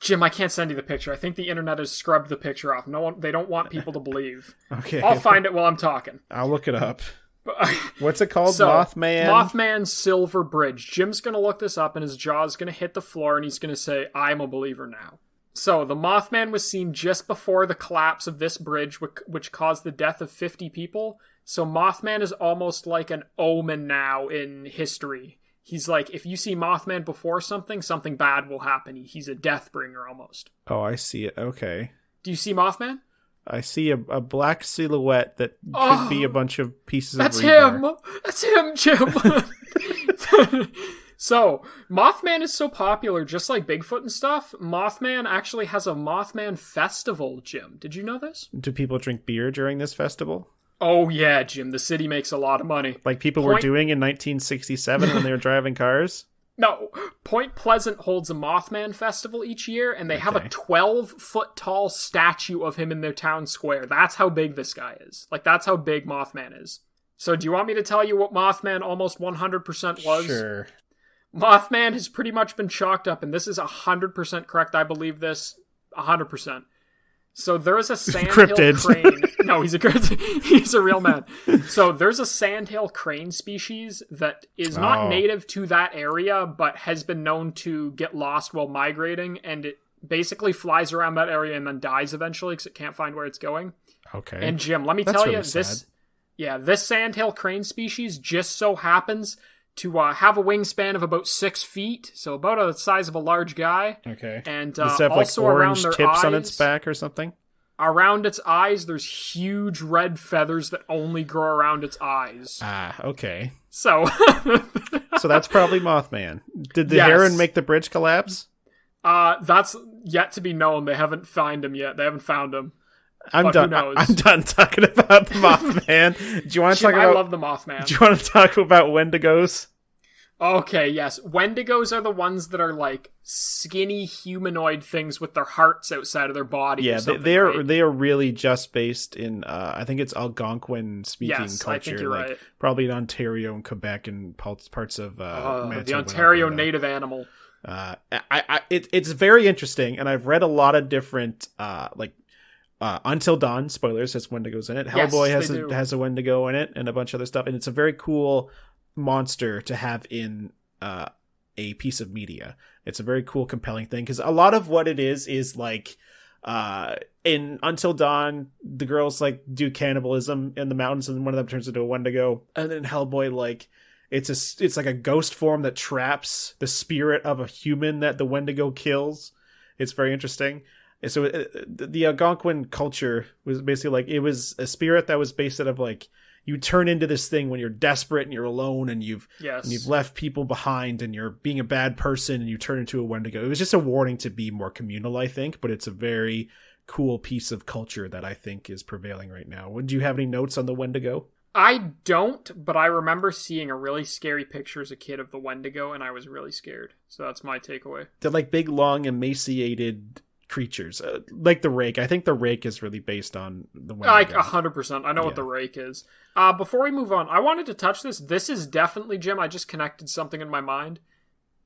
Speaker 2: Jim, I can't send you the picture. I think the internet has scrubbed the picture off. They don't want people to believe.
Speaker 3: Okay.
Speaker 2: I'll find it while I'm talking.
Speaker 3: I'll look it up. What's it called?
Speaker 2: So,
Speaker 3: Mothman?
Speaker 2: Mothman Silver Bridge. Jim's going to look this up and his jaw's going to hit the floor and he's going to say, I'm a believer now. So, the Mothman was seen just before the collapse of this bridge, which caused the death of 50 people. So, Mothman is almost like an omen now in history. He's like, if you see Mothman before something bad will happen. He's a death bringer almost.
Speaker 3: Oh, I see it. Okay.
Speaker 2: Do you see Mothman?
Speaker 3: I see a black silhouette that could be a bunch of pieces of
Speaker 2: That's
Speaker 3: rebar.
Speaker 2: him! That's him, Jim! So, Mothman is so popular, just like Bigfoot and stuff. Mothman actually has a Mothman festival, Jim. Did you know this?
Speaker 3: Do people drink beer during this festival?
Speaker 2: Oh, yeah, Jim. The city makes a lot of money.
Speaker 3: Like people were doing in 1967 when they were driving cars?
Speaker 2: No. Point Pleasant holds a Mothman festival each year, and they have a 12-foot-tall statue of him in their town square. That's how big this guy is. Like, that's how big Mothman is. So, do you want me to tell you what Mothman almost 100% was?
Speaker 3: Sure.
Speaker 2: Mothman has pretty much been chalked up, and this is 100% correct. I believe this 100%. So there's a sandhill crane. No, he's a real man. So there's a sandhill crane species that is not native to that area, but has been known to get lost while migrating, and it basically flies around that area and then dies eventually because it can't find where it's going.
Speaker 3: Okay.
Speaker 2: And Jim, let me tell you, this sandhill crane species just so happens to have a wingspan of about 6 feet, so about the size of a large guy.
Speaker 3: Okay.
Speaker 2: And
Speaker 3: does it have
Speaker 2: also
Speaker 3: like
Speaker 2: around
Speaker 3: orange
Speaker 2: their
Speaker 3: tips
Speaker 2: eyes,
Speaker 3: on its back or something?
Speaker 2: Around its eyes, there's huge red feathers that only grow around its eyes.
Speaker 3: Ah, okay.
Speaker 2: So,
Speaker 3: so that's probably Mothman. Did the heron make the bridge collapse?
Speaker 2: That's yet to be known. They haven't found him yet. They haven't found him.
Speaker 3: I'm done. I'm done talking about the Mothman. Do you want to talk about?
Speaker 2: I love the Mothman.
Speaker 3: Do you want to talk about Wendigos?
Speaker 2: Okay, yes. Wendigos are the ones that are like skinny humanoid things with their hearts outside of their body.
Speaker 3: Yeah, they are really just based in I think it's Algonquin speaking culture.
Speaker 2: I think you're right.
Speaker 3: Probably in Ontario and Quebec and parts of Manitoba,
Speaker 2: the Ontario native animal.
Speaker 3: It's very interesting, and I've read a lot of different Until Dawn, spoilers, has Wendigos in it. Hellboy has a Wendigo in it, and a bunch of other stuff. And it's a very cool monster to have in a piece of media. It's a very cool, compelling thing, because a lot of what it is like in Until Dawn, the girls like do cannibalism in the mountains, and one of them turns into a Wendigo. And then Hellboy, like it's like a ghost form that traps the spirit of a human that the Wendigo kills. It's very interesting. So the Algonquin culture was basically like, it was a spirit that was based out of like, you turn into this thing when you're desperate and you're alone and you've left people behind and you're being a bad person and you turn into a Wendigo. It was just a warning to be more communal, I think, but it's a very cool piece of culture that I think is prevailing right now. Do you have any notes on the Wendigo?
Speaker 2: I don't, but I remember seeing a really scary picture as a kid of the Wendigo, and I was really scared. So that's my takeaway.
Speaker 3: They're like big, long, emaciated creatures, like the rake. I think the rake is really based on the Wendigo.
Speaker 2: Like 100%. I know what the rake is. Before we move on, I wanted to touch this. This is definitely, Jim, I just connected something in my mind.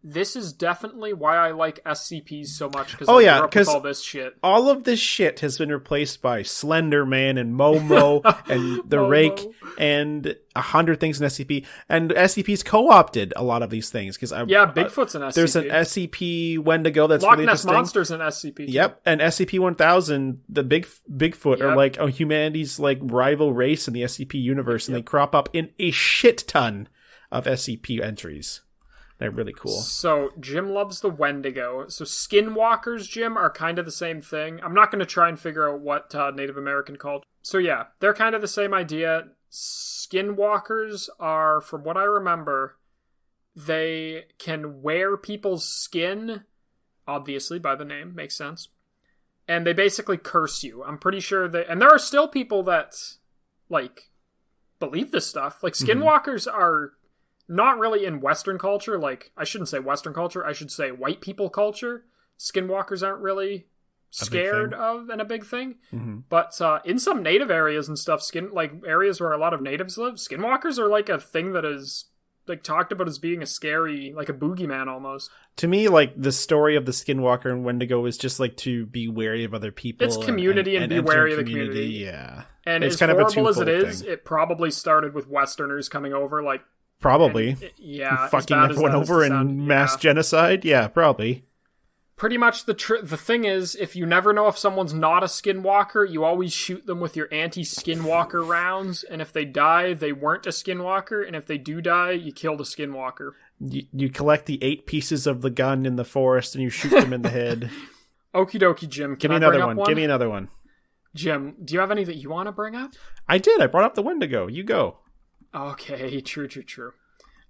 Speaker 2: This is definitely why I like SCPs so much, because I grew up with all this shit.
Speaker 3: All of this shit has been replaced by Slender Man and Momo and the Rake and 100 things in SCP. And SCP's co-opted a lot of these things.
Speaker 2: Bigfoot's an SCP.
Speaker 3: There's an SCP Wendigo that's
Speaker 2: Loch
Speaker 3: really
Speaker 2: Ness
Speaker 3: interesting.
Speaker 2: Monster's an SCP.
Speaker 3: Yep, and SCP-1000, the Bigfoot are like humanity's like rival race in the SCP universe, and they crop up in a shit ton of SCP entries. They're really cool.
Speaker 2: So, Jim loves the Wendigo. So, skinwalkers, Jim, are kind of the same thing. I'm not going to try and figure out what Native American called. So, yeah, they're kind of the same idea. Skinwalkers are, from what I remember, they can wear people's skin, obviously, by the name, makes sense. And they basically curse you. I'm pretty sure and there are still people that, like, believe this stuff. Like, skinwalkers are not really in Western culture. Like, I shouldn't say Western culture. I should say white people culture. Skinwalkers aren't really scared of and a big thing. Mm-hmm. But in some native areas and stuff, areas where a lot of natives live, skinwalkers are like a thing that is like talked about as being a scary, like a boogeyman almost.
Speaker 3: To me, like the story of the Skinwalker and Wendigo is just like to be wary of other people.
Speaker 2: It's community and be wary of the community.
Speaker 3: Yeah.
Speaker 2: And it's as kind horrible as it is, it probably started with Westerners coming over, like
Speaker 3: probably.
Speaker 2: Yeah.
Speaker 3: Fucking everyone over in mass genocide. Yeah, probably.
Speaker 2: Pretty much the thing is, if you never know if someone's not a skinwalker, you always shoot them with your anti-skinwalker rounds, and if they die, they weren't a skinwalker, and if they do die, you killed a skinwalker.
Speaker 3: You collect the 8 pieces of the gun in the forest, and you shoot them in the head.
Speaker 2: Okie dokie, Jim.
Speaker 3: Give me another one. Give me another one.
Speaker 2: Jim, do you have any that you want to bring up?
Speaker 3: I did. I brought up the Wendigo. You go.
Speaker 2: Okay, true.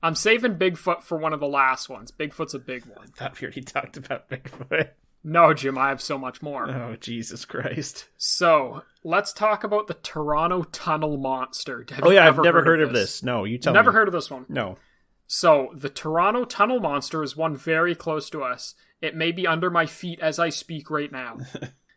Speaker 2: I'm saving Bigfoot for one of the last ones. Bigfoot's a big one.
Speaker 3: I thought we already talked about Bigfoot.
Speaker 2: No, Jim, I have so much more.
Speaker 3: Oh, Jesus Christ.
Speaker 2: So, let's talk about the Toronto Tunnel Monster.
Speaker 3: I've never heard of this. No, you tell me.
Speaker 2: Never heard of this one?
Speaker 3: No.
Speaker 2: So, the Toronto Tunnel Monster is one very close to us. It may be under my feet as I speak right now.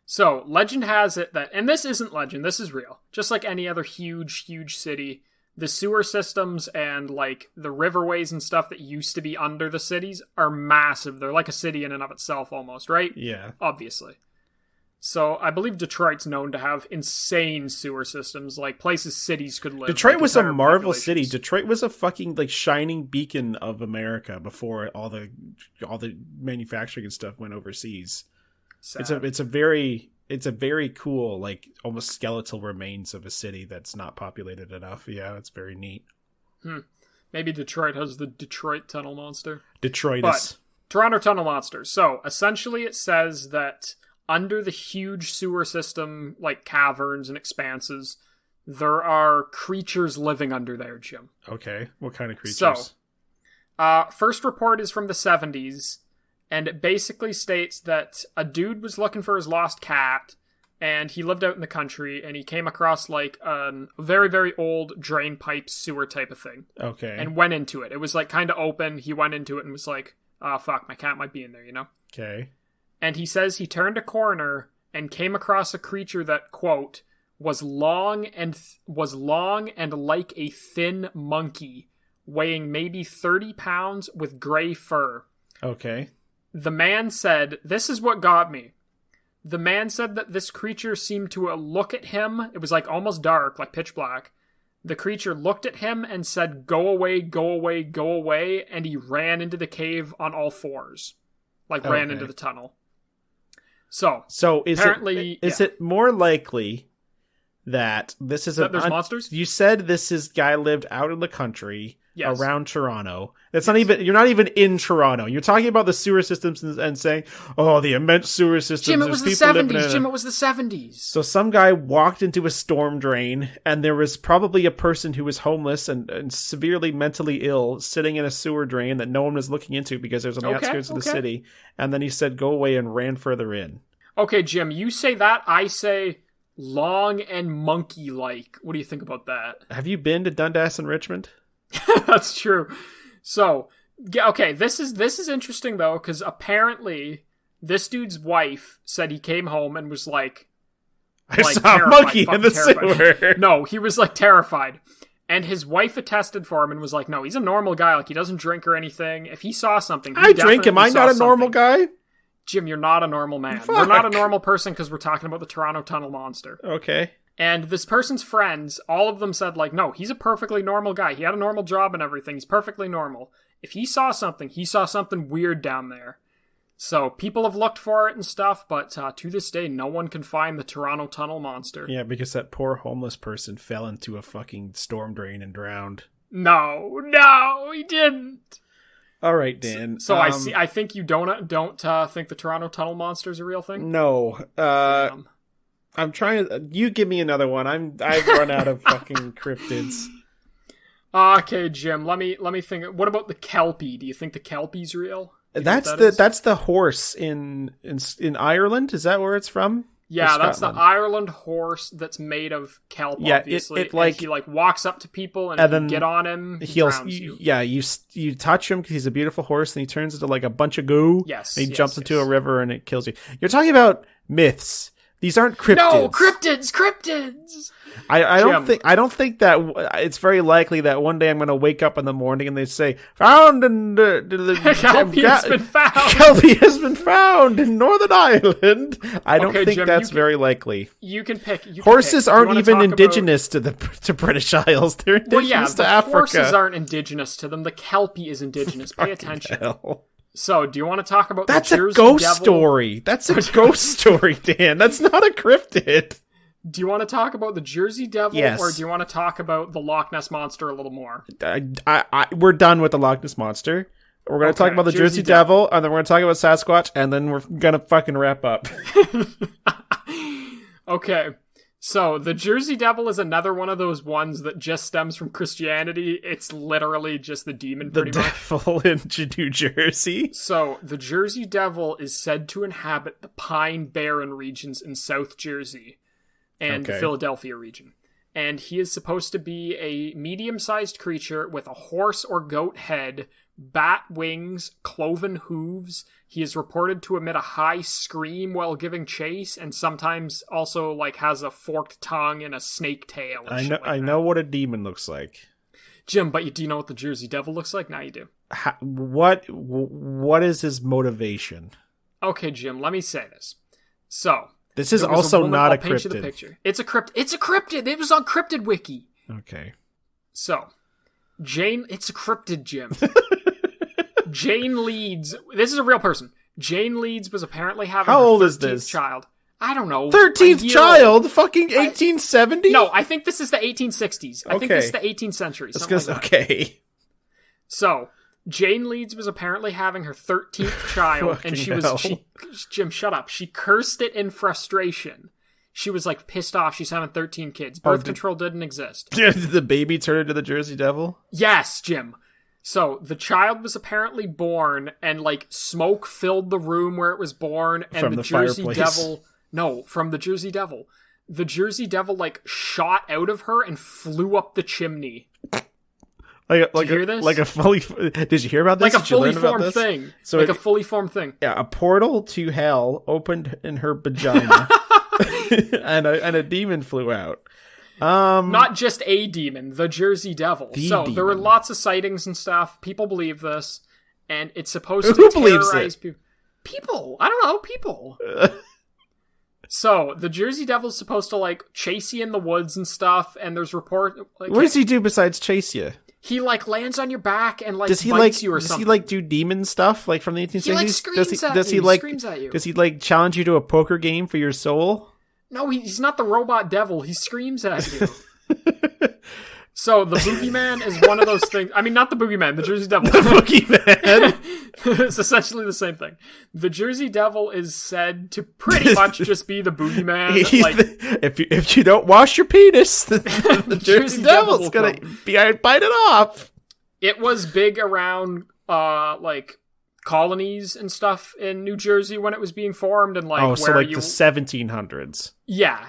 Speaker 2: So, legend has it that, and this isn't legend, this is real. Just like any other huge city, the sewer systems and like the riverways and stuff that used to be under the cities are massive. They're like a city in and of itself almost, right?
Speaker 3: Yeah.
Speaker 2: Obviously. So I believe Detroit's known to have insane sewer systems, like places cities could live.
Speaker 3: Detroit was a marvel city. Detroit was a fucking like shining beacon of America before all the manufacturing and stuff went overseas. Sad. It's a very cool, like almost skeletal remains of a city that's not populated enough. Yeah, it's very neat.
Speaker 2: Maybe Detroit has the Detroit Tunnel Monster.
Speaker 3: Detroitus.
Speaker 2: Toronto Tunnel Monster. So essentially it says that under the huge sewer system, like caverns and expanses, there are creatures living under there, Jim.
Speaker 3: Okay. What kind of creatures?
Speaker 2: So, first report is from the 70s. And it basically states that a dude was looking for his lost cat, and he lived out in the country, and he came across like a very, very old drain pipe sewer type of thing.
Speaker 3: Okay.
Speaker 2: And went into it. It was like kind of open. He went into it and was like, oh, fuck, my cat might be in there, you know?
Speaker 3: Okay.
Speaker 2: And he says he turned a corner and came across a creature that, quote, was long and like a thin monkey, weighing maybe 30 pounds with gray fur.
Speaker 3: Okay.
Speaker 2: The man said, this is what got me. The man said that this creature seemed to look at him. It was like almost dark, like pitch black. The creature looked at him and said, go away, go away, go away. And he ran into the cave on all fours. Like ran into the tunnel. So
Speaker 3: is it more likely that this is
Speaker 2: that there's monsters?
Speaker 3: You said this guy lived out in the country. Yes. Around Toronto. That's not even, you're not even in Toronto. You're talking about the sewer systems and saying, oh, the immense sewer systems.
Speaker 2: Jim, it was the 70s. Jim, it was the 70s.
Speaker 3: So some guy walked into a storm drain, and there was probably a person who was homeless and severely mentally ill sitting in a sewer drain that no one was looking into because there's on the outskirts of the city. And then he said, go away, and ran further in. Okay,
Speaker 2: Jim, you say that, I say long and monkey-like. What do you think about that?
Speaker 3: Have you been to Dundas and Richmond?
Speaker 2: That's true. So, okay, this is interesting though, because apparently this dude's wife said he came home and was like,
Speaker 3: I saw a monkey in the sewer.
Speaker 2: No, he was like terrified. And his wife attested for him and was like, no, he's a normal guy. Like, he doesn't drink or anything. If he saw something,
Speaker 3: I drink. Am I not a normal guy?
Speaker 2: Jim, you're not a normal man.
Speaker 3: Fuck.
Speaker 2: We're not a normal person because we're talking about the Toronto Tunnel Monster.
Speaker 3: Okay.
Speaker 2: And this person's friends, all of them said, like, no, he's a perfectly normal guy. He had a normal job and everything. He's perfectly normal. If he saw something weird down there. So people have looked for it and stuff, but to this day, no one can find the Toronto Tunnel Monster.
Speaker 3: Yeah, because that poor homeless person fell into a fucking storm drain and drowned.
Speaker 2: No, he didn't.
Speaker 3: All right, Dan.
Speaker 2: So I think you don't think the Toronto Tunnel Monster is a real thing?
Speaker 3: No. I'm trying to. You give me another one. I've run out of fucking cryptids.
Speaker 2: Okay, Jim. Let me think. What about the Kelpie? Do you think the Kelpie's real?
Speaker 3: That's the horse in Ireland. Is that where it's from?
Speaker 2: Yeah, that's the Ireland horse that's made of kelp, obviously.
Speaker 3: It like,
Speaker 2: he like walks up to people and then get on him, he drowns you.
Speaker 3: Yeah, you touch him because he's a beautiful horse and he turns into like a bunch of goo.
Speaker 2: Yes.
Speaker 3: And he jumps into a river and it kills you. You're talking about myths. These aren't cryptids.
Speaker 2: No, cryptids.
Speaker 3: I don't think that it's very likely that one day I'm going to wake up in the morning and they say found in the
Speaker 2: Kelpie has been found.
Speaker 3: Kelpie has been found in Northern Ireland. I don't think Jim, that's very likely.
Speaker 2: You can pick.
Speaker 3: Horses aren't even indigenous to British Isles. They're indigenous to Africa.
Speaker 2: Horses aren't indigenous to them. The Kelpie is indigenous. Pay attention. Hell. So, do you want to talk about the Jersey Devil? That's a ghost story.
Speaker 3: That's a ghost story, Dan. That's not a cryptid.
Speaker 2: Do you want to talk about the Jersey Devil,
Speaker 3: yes,
Speaker 2: or do you want to talk about the Loch Ness Monster a little more?
Speaker 3: We're done with the Loch Ness Monster. We're going to talk about the Jersey Devil, and then we're going to talk about Sasquatch, and then we're going to fucking wrap up.
Speaker 2: Okay. So, the Jersey Devil is another one of those ones that just stems from Christianity. It's literally just the demon, pretty much.
Speaker 3: The devil in New Jersey?
Speaker 2: So, the Jersey Devil is said to inhabit the Pine Barren regions in South Jersey and the Philadelphia region. And he is supposed to be a medium-sized creature with a horse or goat head, bat wings, cloven hooves. He is reported to emit a high scream while giving chase, and sometimes also like has a forked tongue and a snake tail.
Speaker 3: I know what a demon looks like,
Speaker 2: Jim. But do you know what the Jersey Devil looks like? Now you do.
Speaker 3: What is his motivation?
Speaker 2: Okay, Jim. Let me say this. So
Speaker 3: this is also not a cryptid. I'll paint you
Speaker 2: the picture. It's a cryptid. It was on Cryptid Wiki.
Speaker 3: Okay.
Speaker 2: So Jane, it's a cryptid, Jim. Jane Leeds. This is a real person. Jane Leeds was apparently having
Speaker 3: How
Speaker 2: her
Speaker 3: old
Speaker 2: 13th
Speaker 3: is this
Speaker 2: child. I don't know.
Speaker 3: 13th child? Fucking 1870?
Speaker 2: No, I think this is the 1860s. I think this is the 18th century.
Speaker 3: Okay.
Speaker 2: So, Jane Leeds was apparently having her 13th child, and Jim, shut up. She cursed it in frustration. She was like pissed off. She's having 13 kids. Birth control didn't exist.
Speaker 3: Did the baby turn into the Jersey Devil?
Speaker 2: Yes, Jim. So, the child was apparently born, and, like, smoke filled the room where it was born, and
Speaker 3: from the Jersey fireplace.
Speaker 2: Devil... No, from the Jersey Devil. The Jersey Devil, like, shot out of her and flew up the chimney. Did you hear this?
Speaker 3: Like a fully... Did you hear about this?
Speaker 2: Like a fully formed thing.
Speaker 3: So
Speaker 2: a fully formed thing.
Speaker 3: Yeah, a portal to hell opened in her vagina, and a demon flew out.
Speaker 2: Not just a demon, the Jersey Devil. There were lots of sightings and stuff. People believe this, and it's supposed to terrorize people. People, I don't know, people. So the Jersey Devil's supposed to like chase you in the woods and stuff. And there's report. Like,
Speaker 3: what does he do besides chase you?
Speaker 2: He like lands on your back and like
Speaker 3: bites you or something. Does he like do demon stuff like from the 1860s?
Speaker 2: He like screams at you.
Speaker 3: Does he like challenge you to a poker game for your soul?
Speaker 2: No, he's not the robot devil. He screams at you. So, the boogeyman is one of those things. I mean, not the boogeyman, the Jersey Devil.
Speaker 3: The boogeyman!
Speaker 2: It's essentially the same thing. The Jersey Devil is said to pretty much just be the boogeyman.
Speaker 3: If you don't wash your penis, the Jersey Devil's gonna bite it off.
Speaker 2: It was big around, like, colonies and stuff in New Jersey when it was being formed, and like
Speaker 3: the 1700s.
Speaker 2: Yeah,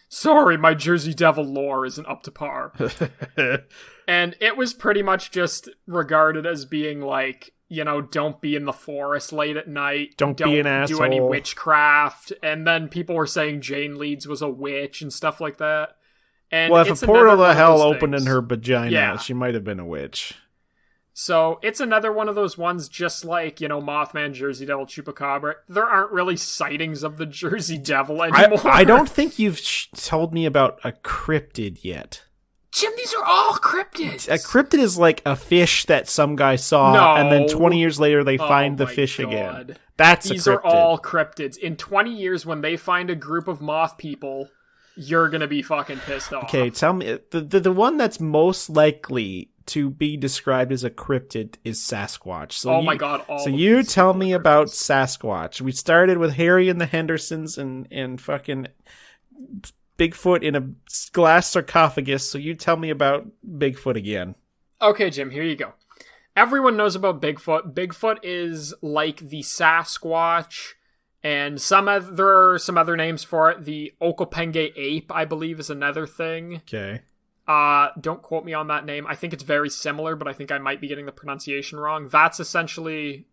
Speaker 2: sorry, my Jersey Devil lore isn't up to par. And it was pretty much just regarded as being like, you know, don't be in the forest late at night,
Speaker 3: don't be an asshole,
Speaker 2: do any witchcraft. And then people were saying Jane Leeds was a witch and stuff like that. And
Speaker 3: well, if a portal to hell opened in her vagina, she might have been a witch.
Speaker 2: So, it's another one of those ones just like, you know, Mothman, Jersey Devil, Chupacabra. There aren't really sightings of the Jersey Devil anymore.
Speaker 3: I don't think you've told me about a cryptid yet.
Speaker 2: Jim, these are all cryptids.
Speaker 3: A cryptid is like a fish that some guy saw, and then 20 years later they find the fish again. That's
Speaker 2: these
Speaker 3: a cryptid.
Speaker 2: These are all cryptids. In 20 years, when they find a group of moth people, you're going to be fucking pissed off.
Speaker 3: Okay, tell me, the one that's most likely to be described as a cryptid is Sasquatch. So
Speaker 2: my god!
Speaker 3: So you tell me about Sasquatch. We started with Harry and the Hendersons and fucking Bigfoot in a glass sarcophagus. So you tell me about Bigfoot again.
Speaker 2: Okay, Jim. Here you go. Everyone knows about Bigfoot. Bigfoot is like the Sasquatch And there are some other names for it. The Okopenge ape, I believe, is another thing.
Speaker 3: Okay.
Speaker 2: Don't quote me on that name. I think it's very similar, but I think I might be getting the pronunciation wrong. That's essentially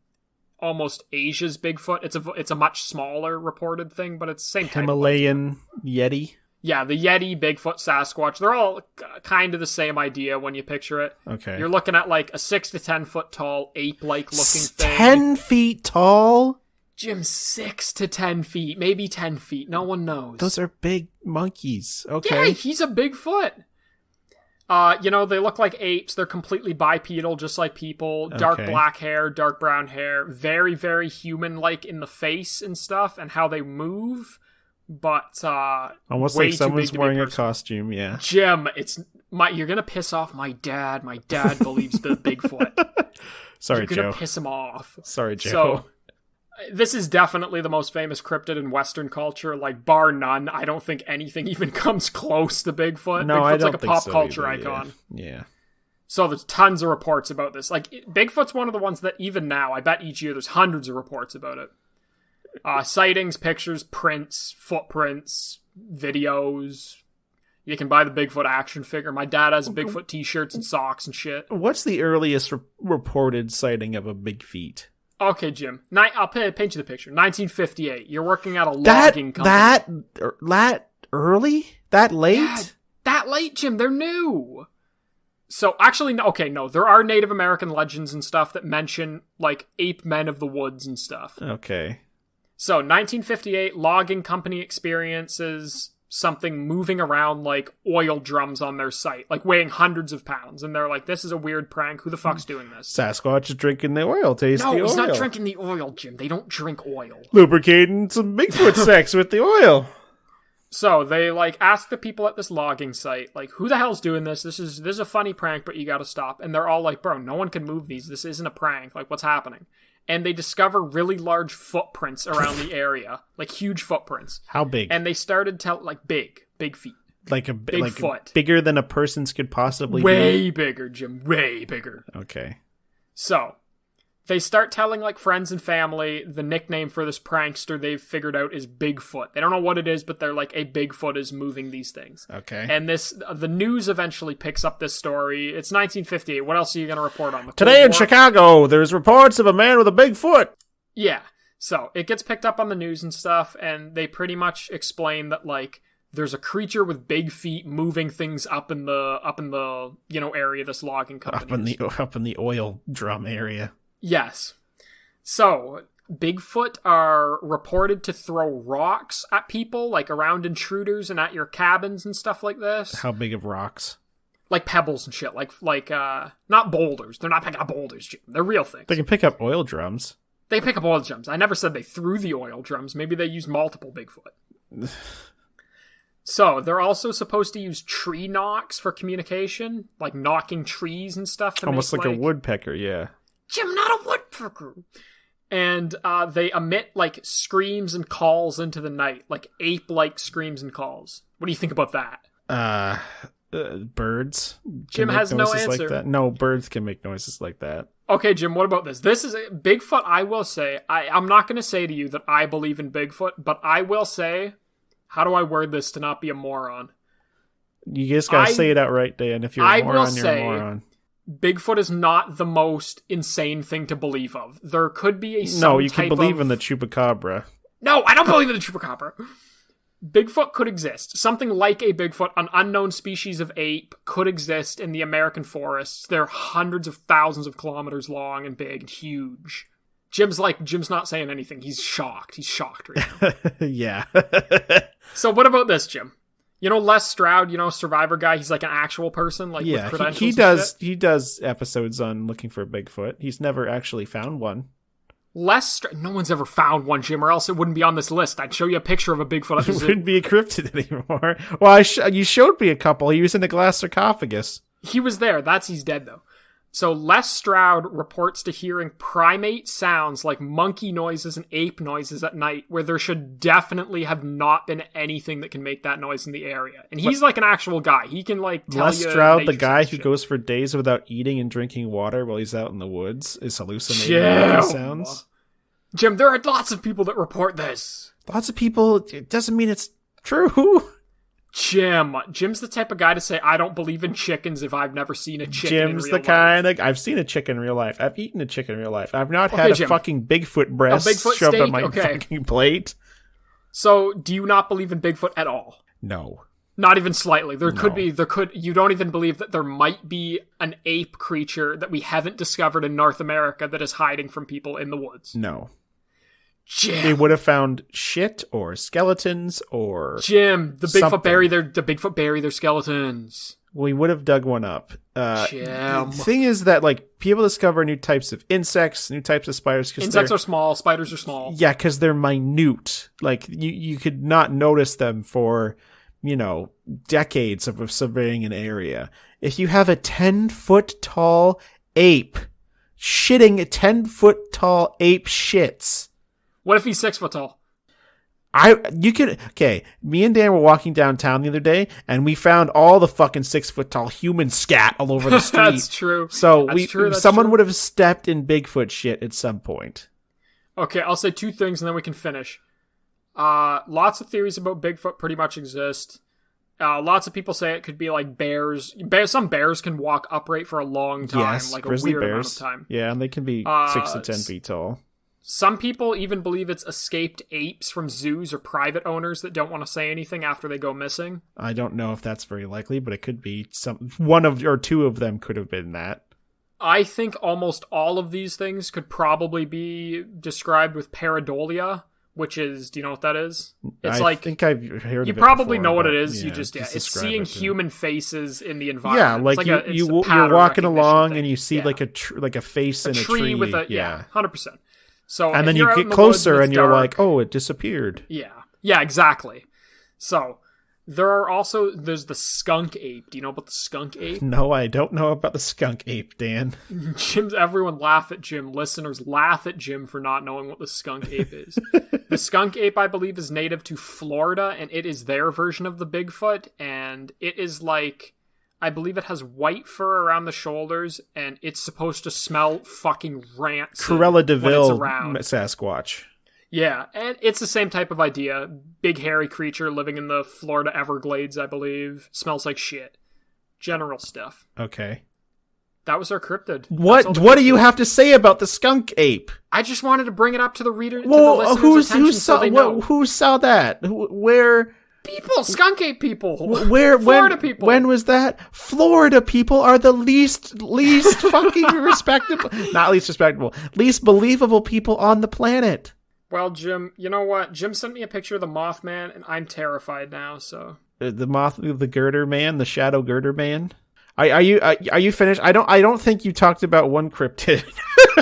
Speaker 2: almost Asia's Bigfoot. It's a much smaller reported thing, but it's the same type.
Speaker 3: Himalayan Yeti?
Speaker 2: Yeah, the Yeti, Bigfoot, Sasquatch, they're all kind of the same idea when you picture it.
Speaker 3: Okay.
Speaker 2: You're looking at like a 6 to 10 foot tall ape-like looking thing.
Speaker 3: 10 feet tall?
Speaker 2: Jim, 6 to 10 feet, maybe 10 feet. No one knows.
Speaker 3: Those are big monkeys. Okay.
Speaker 2: Yeah, he's a Bigfoot. They look like apes. They're completely bipedal, just like people. Dark black hair, dark brown hair. Very, very human-like in the face and stuff, and how they move. But
Speaker 3: almost like someone's wearing a costume. Yeah,
Speaker 2: Jim, you're gonna piss off my dad. My dad believes the Bigfoot.
Speaker 3: Sorry,
Speaker 2: you're
Speaker 3: Joe.
Speaker 2: You're gonna piss him off.
Speaker 3: Sorry, Joe.
Speaker 2: So, this is definitely the most famous cryptid in Western culture, like bar none. I don't think anything even comes close to Bigfoot.
Speaker 3: No,
Speaker 2: Bigfoot's
Speaker 3: I don't
Speaker 2: like a
Speaker 3: think
Speaker 2: pop
Speaker 3: so
Speaker 2: culture
Speaker 3: either,
Speaker 2: icon.
Speaker 3: Yeah.
Speaker 2: So there's tons of reports about this. Like Bigfoot's one of the ones that even now, I bet each year there's hundreds of reports about it. Sightings, pictures, prints, footprints, videos. You can buy the Bigfoot action figure. My dad has Bigfoot t-shirts and socks and shit.
Speaker 3: What's the earliest reported sighting of a big feet?
Speaker 2: Okay, Jim. I'll paint you the picture. 1958. You're working at a logging company.
Speaker 3: That early? That late?
Speaker 2: Yeah, that late, Jim. They're new. So, actually, no. There are Native American legends and stuff that mention, like, ape men of the woods and stuff.
Speaker 3: Okay.
Speaker 2: So, 1958, logging company experiences something moving around like oil drums on their site, like weighing hundreds of pounds. And they're like, this is a weird prank. Who the fuck's doing this?
Speaker 3: Sasquatch is drinking the oil. Taste the oil.
Speaker 2: No, he's not drinking the oil, Jim. They don't drink oil.
Speaker 3: Lubricating some Bigfoot sex with the oil.
Speaker 2: So they like ask the people at this logging site, like, who the hell's doing this? This is a funny prank, but you gotta stop. And they're all like, bro, no one can move these. This isn't a prank. Like, what's happening? And they discover really large footprints around the area, like huge footprints.
Speaker 3: How big?
Speaker 2: And they started like big feet.
Speaker 3: Like a
Speaker 2: big foot.
Speaker 3: Bigger than a person's could possibly be?
Speaker 2: Way bigger, Jim. Way bigger.
Speaker 3: Okay.
Speaker 2: So, they start telling, like, friends and family the nickname for this prankster they've figured out is Bigfoot. They don't know what it is, but they're like, a Bigfoot is moving these things.
Speaker 3: Okay.
Speaker 2: And the news eventually picks up this story. It's 1958. What else are you going to report on?
Speaker 3: Today in Chicago, there's reports of a man with a Bigfoot.
Speaker 2: Yeah. So, it gets picked up on the news and stuff, and they pretty much explain that, like, there's a creature with big feet moving things up in the area this logging company
Speaker 3: up in the oil drum area.
Speaker 2: Yes. So, Bigfoot are reported to throw rocks at people, like around intruders and at your cabins and stuff like this.
Speaker 3: How big of rocks?
Speaker 2: Like pebbles and shit. Like not boulders. They're not picking up boulders, Jim. They're real things.
Speaker 3: They can pick up oil drums.
Speaker 2: They pick up oil drums. I never said they threw the oil drums. Maybe they used multiple Bigfoot. So, they're also supposed to use tree knocks for communication, like knocking trees and stuff.
Speaker 3: Almost like a woodpecker, yeah.
Speaker 2: Jim, not a woodpecker! And they emit, like, screams and calls into the night, like ape-like screams and calls. What do you think about that?
Speaker 3: Birds?
Speaker 2: Jim has no answer.
Speaker 3: Like that? No, birds can make noises like that.
Speaker 2: Okay, Jim, what about this? This is Bigfoot, I will say. I'm not going to say to you that I believe in Bigfoot, but I will say... How do I word this to not be a moron?
Speaker 3: You just gotta say it outright, Dan. If you're a moron, you're a moron.
Speaker 2: Bigfoot is not the most insane thing to believe of. There could be a
Speaker 3: No, you can believe in the Chupacabra.
Speaker 2: No, I don't believe in the Chupacabra. Bigfoot could exist. Something like a Bigfoot, an unknown species of ape, could exist in the American forests. They're hundreds of thousands of kilometers long and big and huge. Jim's not saying anything. He's shocked. He's shocked right now.
Speaker 3: Yeah.
Speaker 2: So what about this, Jim? You know Les Stroud, Survivor guy? He's like an actual person, like with credentials.
Speaker 3: He does episodes on looking for Bigfoot. He's never actually found one.
Speaker 2: No one's ever found one, Jim, or else it wouldn't be on this list. I'd show you a picture of a Bigfoot.
Speaker 3: It wouldn't be a cryptid anymore. Well, you showed me a couple. He was in a glass sarcophagus.
Speaker 2: He was there. He's dead, though. So Les Stroud reports to hearing primate sounds like monkey noises and ape noises at night, where there should definitely have not been anything that can make that noise in the area. And he's like an actual guy. He can like tell
Speaker 3: Les Stroud, the guy who goes for days without eating and drinking water while he's out in the woods, is hallucinating sounds.
Speaker 2: Jim, there are lots of people that report this.
Speaker 3: Lots of people, it doesn't mean it's true.
Speaker 2: Jim's the type of guy to say, I don't believe in chickens if I've never seen a chicken in real life.
Speaker 3: Jim's the kind of... I've seen a chicken in real life. I've eaten a chicken in real life. I've not had a
Speaker 2: Jim.
Speaker 3: Fucking Bigfoot breast shoved on my fucking plate.
Speaker 2: So, do you not believe in Bigfoot at all?
Speaker 3: No.
Speaker 2: Not even slightly. You don't even believe that there might be an ape creature that we haven't discovered in North America that is hiding from people in the woods?
Speaker 3: No.
Speaker 2: Jim.
Speaker 3: They would have found shit or skeletons or
Speaker 2: Jim, the
Speaker 3: something.
Speaker 2: Bigfoot bury their skeletons.
Speaker 3: We would have dug one up.
Speaker 2: Jim.
Speaker 3: The thing is that like people discover new types of insects, new types of spiders.
Speaker 2: Insects are small. Spiders are small.
Speaker 3: Yeah, because they're minute. Like you could not notice them for, decades of surveying an area. If you have a 10-foot tall ape shitting 10-foot tall ape shits.
Speaker 2: What if he's 6 foot tall?
Speaker 3: Me and Dan were walking downtown the other day, and we found all the fucking 6-foot tall human scat all over the street.
Speaker 2: That's true.
Speaker 3: So someone would have stepped in Bigfoot shit at some point.
Speaker 2: Okay, I'll say 2 things and then we can finish. Lots of theories about Bigfoot pretty much exist. Lots of people say it could be like bears. Some bears can walk upright for a long time, like a weird amount of time.
Speaker 3: Yeah, and they can be 6 to 10 feet tall.
Speaker 2: Some people even believe it's escaped apes from zoos or private owners that don't want to say anything after they go missing.
Speaker 3: I don't know if that's very likely, but it could be one or two of them could have been that.
Speaker 2: I think almost all of these things could probably be described with pareidolia, which is, do you know what that is? It's
Speaker 3: I think I've heard of it.
Speaker 2: You probably
Speaker 3: before,
Speaker 2: know what it is.
Speaker 3: Yeah,
Speaker 2: it's seeing human faces in the environment.
Speaker 3: Yeah, like you're walking along and you see like a face in a tree
Speaker 2: with 100%. So,
Speaker 3: and then you get closer and you're like, oh, it disappeared.
Speaker 2: Yeah, exactly. So there's the skunk ape. Do you know about the skunk ape?
Speaker 3: No, I don't know about the skunk ape, Dan.
Speaker 2: Everyone laugh at Jim. Listeners laugh at Jim for not knowing what the skunk ape is. The skunk ape, I believe, is native to Florida, and it is their version of the Bigfoot, and it is like, I believe it has white fur around the shoulders, and it's supposed to smell fucking rancid.
Speaker 3: Cruella de Vil Sasquatch.
Speaker 2: Yeah, and it's the same type of idea. Big hairy creature living in the Florida Everglades, I believe. Smells like shit. General stuff.
Speaker 3: Okay.
Speaker 2: That was our cryptid.
Speaker 3: What do you have to say about the skunk ape?
Speaker 2: I just wanted to bring it up to the reader. Well,
Speaker 3: who saw that? Where?
Speaker 2: People, skunk ape people.
Speaker 3: Florida people. When was that? Florida people are the least fucking respectable, not least respectable, least believable people on the planet.
Speaker 2: Well, Jim, you know what? Jim sent me a picture of the Mothman, and I'm terrified now. So
Speaker 3: the girder man, the shadow girder man. Are you finished? I don't think you talked about one cryptid.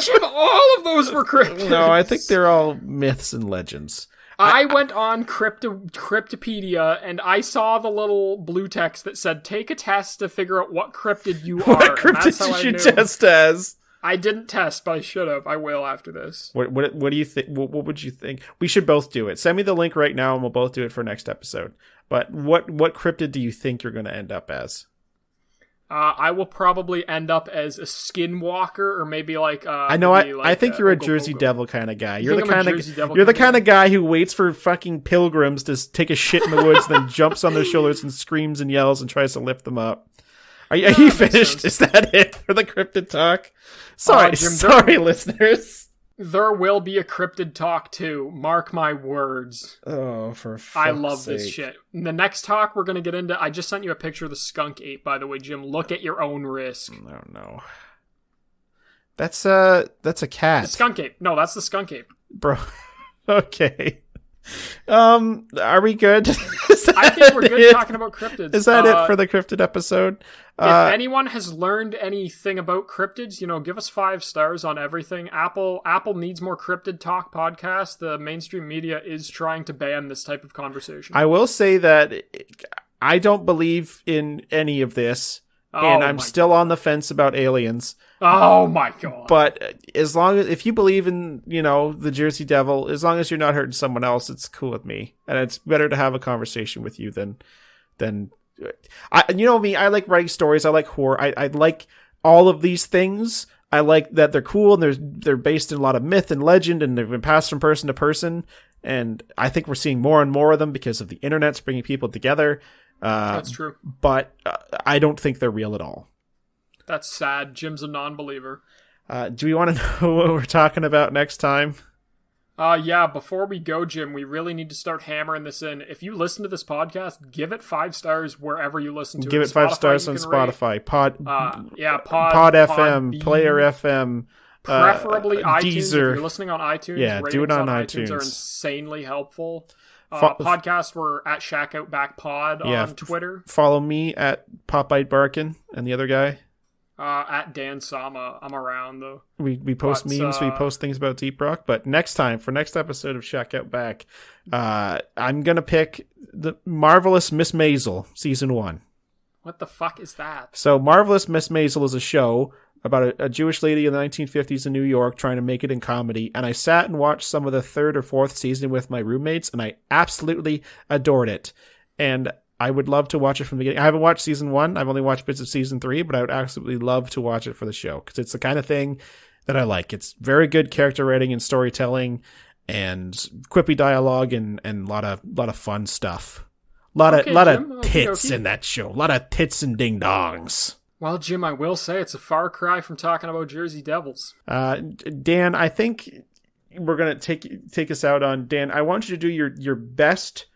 Speaker 2: Jim, all of those were cryptids.
Speaker 3: No, I think they're all myths and legends.
Speaker 2: I went on Cryptopedia and I saw the little blue text that said, take a test to figure out what cryptid you are.
Speaker 3: What cryptid you should test as?
Speaker 2: I didn't test, but I should have. I will after this.
Speaker 3: What do you think? What would you think? We should both do it. Send me the link right now and we'll both do it for next episode. But what cryptid do you think you're going to end up as?
Speaker 2: I will probably end up as a skinwalker, or maybe like
Speaker 3: I think you're a Jersey Devil kind of guy. You're the kind of guy who waits for fucking pilgrims to take a shit in the woods, then jumps on their shoulders and screams and yells and tries to lift them up. Are you finished? Is that it for the cryptid talk? Sorry, Jim, listeners.
Speaker 2: There will be a cryptid talk too. Mark my words.
Speaker 3: Oh, for fuck's
Speaker 2: I love
Speaker 3: sake.
Speaker 2: this shit. In the next talk, we're going to get into... I just sent you a picture of the skunk ape, by the way, Jim. Look at your own risk.
Speaker 3: Oh, no. That's a cat.
Speaker 2: The skunk ape. No, that's the skunk ape.
Speaker 3: Bro. Okay. Are we good?
Speaker 2: I think we're good talking about cryptids.
Speaker 3: Is that it for the cryptid episode?
Speaker 2: If anyone has learned anything about cryptids, give us 5 stars on everything. Apple needs more cryptid talk podcasts. The mainstream media is trying to ban this type of conversation.
Speaker 3: I will say that I don't believe in any of this. And I'm still on the fence about aliens.
Speaker 2: Oh my god.
Speaker 3: But if you believe in, the Jersey Devil, as long as you're not hurting someone else, it's cool with me. And it's better to have a conversation with you than me, I like writing stories. I like horror. I like all of these things. I like that they're cool and they're based in a lot of myth and legend, and they've been passed from person to person. And I think we're seeing more and more of them because of the internet's bringing people together.
Speaker 2: That's true.
Speaker 3: But I don't think they're real at all.
Speaker 2: That's sad. Jim's a non-believer.
Speaker 3: Do we want to know what we're talking about next time?
Speaker 2: Yeah, before we go, Jim, we really need to start hammering this in. If you listen to this podcast, give it 5 stars wherever you listen to it.
Speaker 3: Give it 5 stars on Spotify. Pod FM, Player FM.
Speaker 2: Preferably iTunes.
Speaker 3: Deezer.
Speaker 2: If you're listening on iTunes,
Speaker 3: yeah, do it on
Speaker 2: iTunes are insanely helpful. Podcast, we're at Shack Out Back Pod on Twitter.
Speaker 3: Follow me at Popeye Barkin and the other guy.
Speaker 2: At Dan Sama. I'm around, though.
Speaker 3: We post memes, we post things about Deep Rock. But next episode of Shack Out Back, I'm going to pick the Marvelous Miss Maisel, Season 1.
Speaker 2: What the fuck is that?
Speaker 3: So Marvelous Miss Maisel is a show about a Jewish lady in the 1950s in New York trying to make it in comedy. And I sat and watched some of the 3rd or 4th season with my roommates, and I absolutely adored it. And I would love to watch it from the beginning. I haven't watched season 1. I've only watched bits of season 3, but I would absolutely love to watch it for the show because it's the kind of thing that I like. It's very good character writing and storytelling and quippy dialogue and a lot of fun stuff. A lot of tits in that show. A lot of tits and ding dongs.
Speaker 2: Well, Jim, I will say it's a far cry from talking about Jersey Devils.
Speaker 3: Dan, I think we're gonna take us out on Dan. I want you to do your best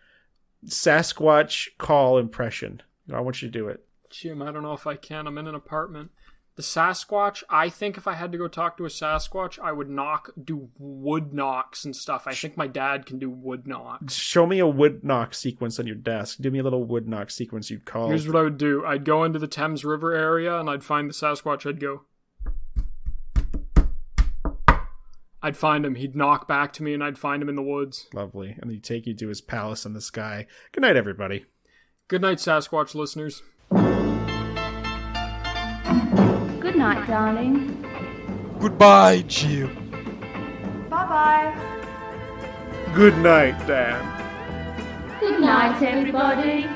Speaker 3: Sasquatch call impression. I want you to do it.
Speaker 2: Jim, I don't know if I can. I'm in an apartment. The Sasquatch, I think if I had to go talk to a Sasquatch, I would do wood knocks and stuff. I think my dad can do wood knocks. Show
Speaker 3: me a wood knock sequence on your desk. Do me a little wood knock sequence you'd call.
Speaker 2: Here's what I would do. I'd go into the Thames River area and I'd find the Sasquatch. I'd go. I'd find him. He'd knock back to me and I'd find him in the woods.
Speaker 3: Lovely. And he'd take you to his palace in the sky. Good night, everybody.
Speaker 2: Good night, Sasquatch listeners.
Speaker 4: Good night, darling.
Speaker 5: Goodbye, Jim.
Speaker 4: Bye-bye.
Speaker 3: Good night, Dan.
Speaker 4: Good night, everybody.